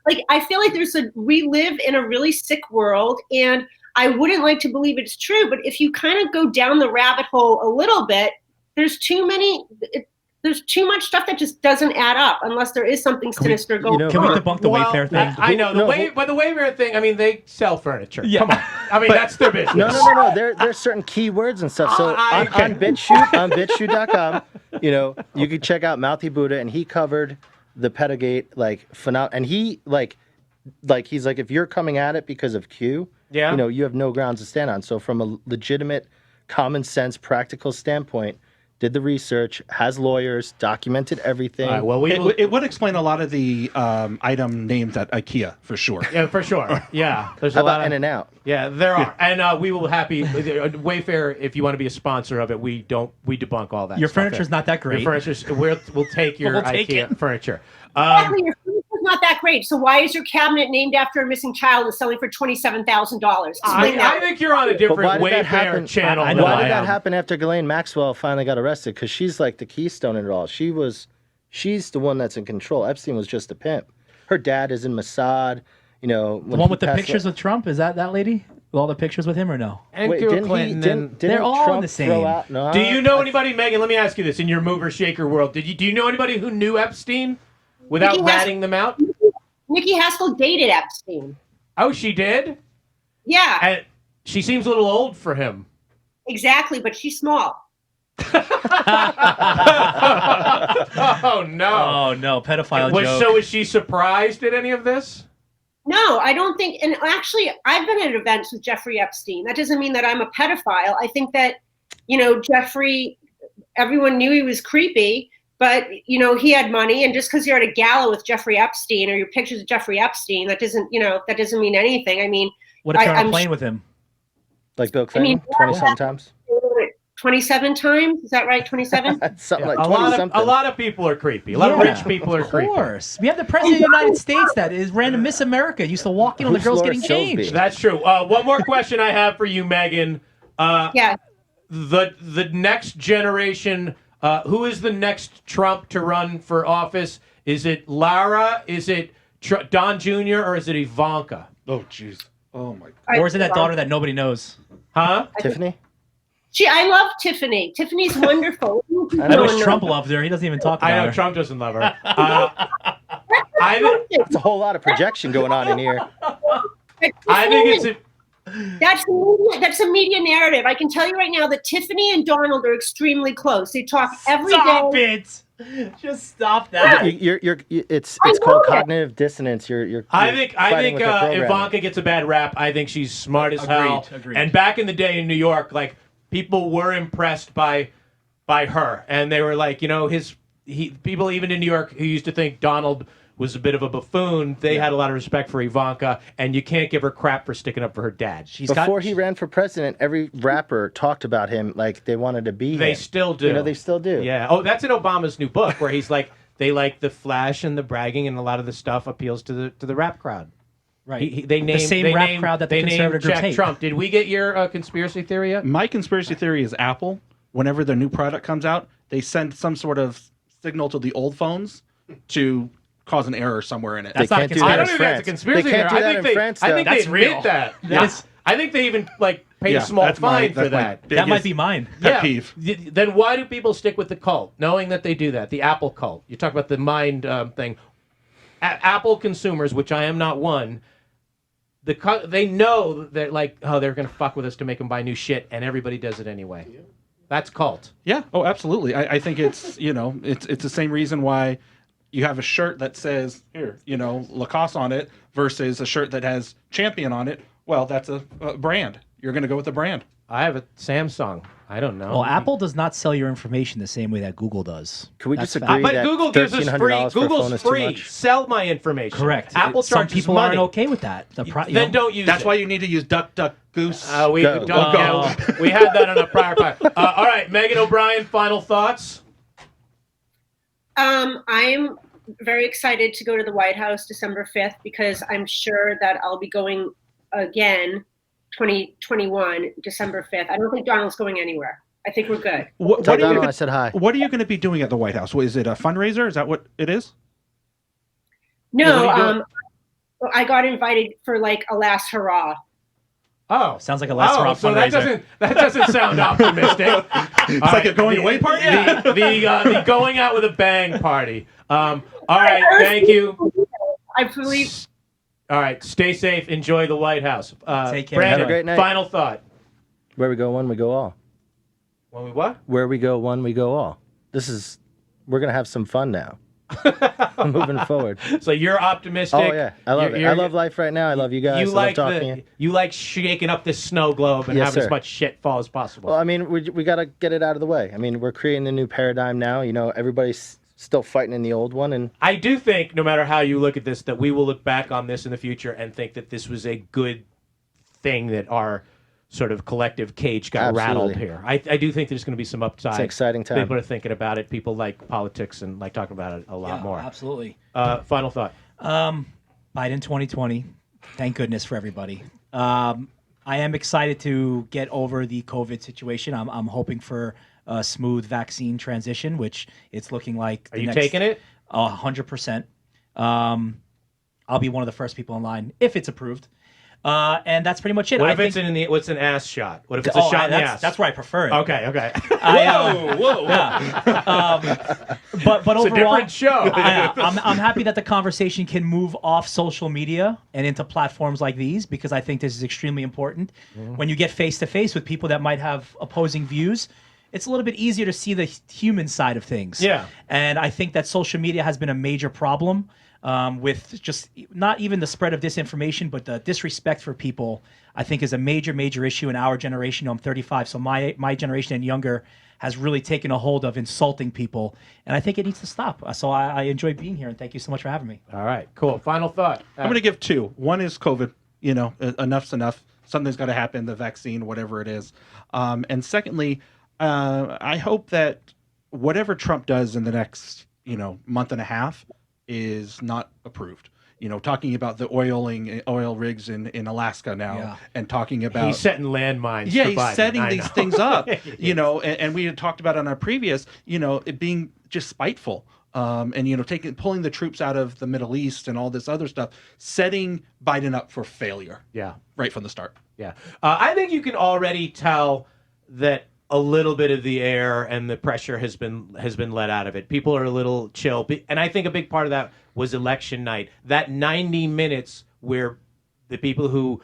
Speaker 6: Like, I feel like we live in a really sick world, and I wouldn't like to believe it's true, but if you kind of go down the rabbit hole a little bit, there's too much stuff that just doesn't add up unless there is something sinister going on.
Speaker 4: Can we debunk the Wayfair thing?
Speaker 2: I know the Wayfair thing. I mean, they sell furniture.
Speaker 4: Yeah.
Speaker 2: Come on. I mean, that's their business.
Speaker 3: No. There's certain keywords and stuff. So on BitChute, on BitChute.com, you can check out Mouthy Buddha, and he covered the Pedogate and he he's like, if you're coming at it because of Q, you have no grounds to stand on. So from a legitimate, common sense, practical standpoint, did the research, has lawyers, documented everything.
Speaker 2: All right, well,
Speaker 5: It would explain a lot of the item names at IKEA for sure.
Speaker 2: Yeah, for sure. Yeah, there's
Speaker 3: How
Speaker 2: a lot
Speaker 3: about
Speaker 2: of
Speaker 3: In-N-Out?
Speaker 2: Yeah, there are, and we will Wayfair. If you want to be a sponsor of it, we debunk all that.
Speaker 4: Your
Speaker 2: stuff.
Speaker 4: furniture's not that great.
Speaker 2: Your furniture's we'll take your
Speaker 4: We'll take
Speaker 2: IKEA furniture.
Speaker 6: Exactly, your food is not that great. So why is your cabinet named after a missing child and selling for $27,000?
Speaker 2: I think you're on a
Speaker 3: But
Speaker 2: different
Speaker 3: why did that
Speaker 2: Wayfair
Speaker 3: happen?
Speaker 2: channel.
Speaker 4: I
Speaker 2: than
Speaker 4: know.
Speaker 3: Why
Speaker 2: I
Speaker 3: did that
Speaker 2: am.
Speaker 3: happen after Ghislaine Maxwell finally got arrested? Because she's like the keystone in it all. She's the one that's in control. Epstein was just a pimp. Her dad is in Mossad.
Speaker 4: The one with the pictures with Trump, is that lady? With all the pictures with him or no?
Speaker 2: And
Speaker 3: Wait,
Speaker 2: Bill
Speaker 3: didn't
Speaker 2: Clinton.
Speaker 3: didn't
Speaker 4: They're all
Speaker 3: Trump
Speaker 4: the same.
Speaker 3: throw out- no,
Speaker 2: do you know anybody, Megan? Let me ask you this: in your mover shaker world, do you know anybody who knew Epstein without
Speaker 6: Nikki
Speaker 2: ratting them out?
Speaker 6: Nikki Haskell dated Epstein.
Speaker 2: Oh, she did.
Speaker 6: Yeah,
Speaker 2: And she seems a little old for him.
Speaker 6: exactly, but she's small.
Speaker 2: Oh no!
Speaker 4: Oh no, pedophile joke.
Speaker 2: So is she surprised at any of this?
Speaker 6: No, I don't think, and actually, I've been at events with Jeffrey Epstein. That doesn't mean that I'm a pedophile. I think that, Jeffrey, everyone knew he was creepy, But you know, he had money, and just because you're at a gala with Jeffrey Epstein or your pictures of Jeffrey Epstein, that doesn't mean anything. I mean,
Speaker 4: what if you're on a plane with him?
Speaker 3: Like Bill Clinton, 20-something times.
Speaker 6: 27 times, is that right? 27.
Speaker 3: Something like
Speaker 2: a
Speaker 3: 20-something.
Speaker 2: lot of people are creepy. A lot of rich people are creepy.
Speaker 4: Of course, we have the president of the United States that is random Miss America. Used to walk in on the
Speaker 3: Who's
Speaker 4: girls
Speaker 3: Laura
Speaker 4: getting
Speaker 3: Silsby?
Speaker 4: changed.
Speaker 2: That's true. One more question I have for you, Megan.
Speaker 6: Yeah.
Speaker 2: The next generation. Who is the next Trump to run for office? Is it Lara? Is it Don Jr. or is it Ivanka?
Speaker 5: Oh, jeez. Oh my God.
Speaker 4: Or is it that daughter that nobody knows?
Speaker 2: Huh?
Speaker 3: Tiffany?
Speaker 6: I love Tiffany. Tiffany's wonderful.
Speaker 4: I wish Trump loved her. He doesn't even talk about
Speaker 2: I know
Speaker 4: her.
Speaker 2: Trump doesn't love her.
Speaker 3: It's a whole lot of projection going on in here.
Speaker 2: I think it's a.
Speaker 6: That's a media narrative. I can tell you right now that Tiffany and Donald are extremely close. They talk every day.
Speaker 4: Stop it! Just stop that.
Speaker 3: It's called cognitive dissonance.
Speaker 2: I think
Speaker 3: fighting with the programming.
Speaker 2: Ivanka gets a bad rap. I think she's smart as hell.
Speaker 4: Agreed.
Speaker 2: And back in the day in New York, like people were impressed by her, and they were like, you know, people even in New York who used to think Donald was a bit of a buffoon, they had a lot of respect for Ivanka, and you can't give her crap for sticking up for her dad.
Speaker 3: Before he ran for president, every rapper talked about him like they wanted to be him.
Speaker 2: They still do.
Speaker 3: You know, they still do.
Speaker 2: Yeah. Oh, that's in Obama's new book where he's like, they like the flash and the bragging, and a lot of the stuff appeals to the rap crowd.
Speaker 4: Right.
Speaker 2: They named
Speaker 4: the same rap crowd that the conservative group
Speaker 2: Jack
Speaker 4: hate.
Speaker 2: Trump. Did we get your conspiracy theory yet?
Speaker 5: My conspiracy theory is Apple, whenever their new product comes out, they send some sort of signal to the old phones to cause an error somewhere in it.
Speaker 3: They can't do that
Speaker 2: I don't
Speaker 3: in
Speaker 2: think that's a
Speaker 3: France.
Speaker 2: conspiracy
Speaker 3: They can't
Speaker 2: theory.
Speaker 3: do that in France,
Speaker 2: I
Speaker 3: though.
Speaker 2: think
Speaker 4: That's
Speaker 2: they admit
Speaker 4: real.
Speaker 2: that.
Speaker 4: That's-
Speaker 2: I think they even pay a small
Speaker 5: that's my
Speaker 2: fine for that.
Speaker 4: That might be mine.
Speaker 5: Pet peeve.
Speaker 2: Then why do people stick with the cult, knowing that they do that? The Apple cult. You talk about the mind thing. Apple consumers, which I am not one, they know that like, oh, they're going to fuck with us to make them buy new shit, and everybody does it anyway. That's cult.
Speaker 5: Yeah. Oh, absolutely. I think it's it's the same reason why you have a shirt that says here, Lacoste on it versus a shirt that has Champion on it. Well, that's a brand. You're going to go with the brand.
Speaker 2: I have a Samsung. I don't know.
Speaker 4: Well, Apple does not sell your information the same way that Google does.
Speaker 3: Can we
Speaker 4: That's
Speaker 3: just
Speaker 4: fact.
Speaker 3: agree
Speaker 2: but
Speaker 3: that
Speaker 2: Google gives us free.
Speaker 3: $1,300 for a phone
Speaker 2: Google's
Speaker 3: is too
Speaker 2: free.
Speaker 3: much?
Speaker 2: Sell my information.
Speaker 4: Correct.
Speaker 2: Apple
Speaker 4: Some
Speaker 2: charges
Speaker 4: people
Speaker 2: money.
Speaker 4: aren't okay with that.
Speaker 2: Then don't use
Speaker 5: That's
Speaker 2: it.
Speaker 5: why you need to use Duck Duck Goose.
Speaker 2: We
Speaker 3: Go.
Speaker 2: don't get. We had that on a prior part. All right, Megan O'Brien. Final thoughts.
Speaker 6: I'm very excited to go to the White House December 5th because I'm sure that I'll be going again 2021 December 5th. I don't think Donald's going anywhere. I think we're good.
Speaker 3: Tell Donald I said hi.
Speaker 5: What are you going to be doing at the White House? Is it a fundraiser? Is that what it is?
Speaker 6: No, I got invited for like a last hurrah.
Speaker 2: Oh,
Speaker 4: Sounds like a last hurrah
Speaker 2: so
Speaker 4: fundraiser.
Speaker 2: that doesn't sound optimistic.
Speaker 5: It's like a going away party.
Speaker 2: The going out with a bang party. All right, thank you.
Speaker 6: I believe.
Speaker 2: All right, stay safe. Enjoy the White House.
Speaker 4: Take care.
Speaker 2: Brandon,
Speaker 3: Have a great night.
Speaker 2: final thought.
Speaker 3: Where we go one, we go all.
Speaker 2: When we what?
Speaker 3: Where we go one, we go all. We're going to have some fun now. Moving forward.
Speaker 2: So you're optimistic.
Speaker 3: Oh, yeah. I love it. I love life right now. I love you guys.
Speaker 2: You
Speaker 3: I
Speaker 2: like
Speaker 3: love talking to you.
Speaker 2: you like shaking up this snow globe and
Speaker 3: Yes,
Speaker 2: having
Speaker 3: sir.
Speaker 2: as much shit fall as possible.
Speaker 3: Well, I mean, we got to get it out of the way. I mean, we're creating a new paradigm now. Everybody's still fighting in the old one. And
Speaker 2: I do think, no matter how you look at this, that we will look back on this in the future and think that this was a good thing that our sort of collective cage got rattled
Speaker 3: Absolutely.
Speaker 2: here. I do think there's going to be some upside.
Speaker 3: It's an exciting time.
Speaker 2: People are thinking about it. People like politics and like talking about it a lot more.
Speaker 4: Absolutely.
Speaker 2: Final thought.
Speaker 4: Biden 2020. Thank goodness for everybody. I am excited to get over the COVID situation. I'm hoping for a smooth vaccine transition, which it's looking like.
Speaker 2: Are you taking it?
Speaker 4: 100%. I'll be one of the first people in line if it's approved. And that's pretty much it.
Speaker 2: What if it's what's an ass shot? What if it's a
Speaker 4: Oh,
Speaker 2: shot in the ass?
Speaker 4: That's where I prefer it.
Speaker 2: Okay.
Speaker 5: Whoa.
Speaker 4: But
Speaker 2: It's a
Speaker 4: overall,
Speaker 2: different show.
Speaker 4: I'm happy that the conversation can move off social media and into platforms like these because I think this is extremely important. When you get face to face with people that might have opposing views, it's a little bit easier to see the human side of things.
Speaker 2: Yeah.
Speaker 4: And I think that social media has been a major problem. with just not even the spread of disinformation, but the disrespect for people, I think is a major, major issue in our generation. I'm 35, so my generation and younger has really taken a hold of insulting people, and I think it needs to stop. So I enjoy being here, and thank you so much for having me.
Speaker 2: All right, cool. Final thought.
Speaker 5: I'm going to give two. One is COVID. Enough's enough. Something's got to happen, the vaccine, whatever it is. And secondly, I hope that whatever Trump does in the next, month and a half is not approved. Talking about the oil rigs in Alaska now, and talking about
Speaker 2: he's setting landmines.
Speaker 5: Yeah,
Speaker 2: for
Speaker 5: he's
Speaker 2: Biden.
Speaker 5: setting these things up. And we had talked about on our previous, it being just spiteful. And pulling the troops out of the Middle East and all this other stuff, setting Biden up for failure.
Speaker 2: Yeah,
Speaker 5: right from the start.
Speaker 2: Yeah, I think you can already tell that a little bit of the air and the pressure has been let out of it. People are a little chill, and I think a big part of that was election night. That 90 minutes where the people who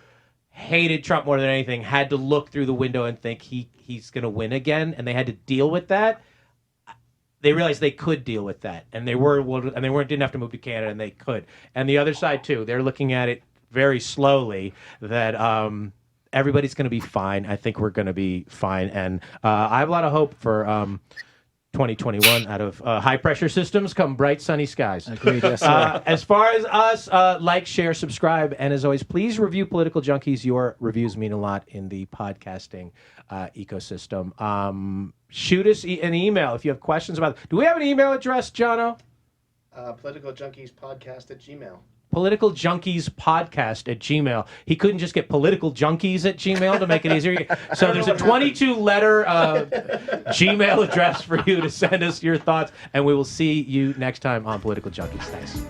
Speaker 2: hated Trump more than anything had to look through the window and think he's going to win again, and they had to deal with that. They realized they could deal with that, and they didn't have to move to Canada, and they could. And the other side too, they're looking at it very slowly. That everybody's going to be fine. I think we're going to be fine, and I have a lot of hope for 2021 out of high pressure systems come bright sunny skies.
Speaker 3: Agreed. Yes, sir.
Speaker 2: As far as us, like, share, subscribe, and as always, please review Political Junkeez. Your reviews mean a lot in the podcasting ecosystem. Shoot us an email if you have questions about it. Do we have an email address, Jono?
Speaker 3: PoliticalJunkiesPodcast@gmail.
Speaker 2: PoliticalJunkiesPodcast@gmail. He couldn't just get PoliticalJunkies@gmail to make it easier. So there's a 22-letter Gmail address for you to send us your thoughts, and we will see you next time on Political Junkeez. Thanks.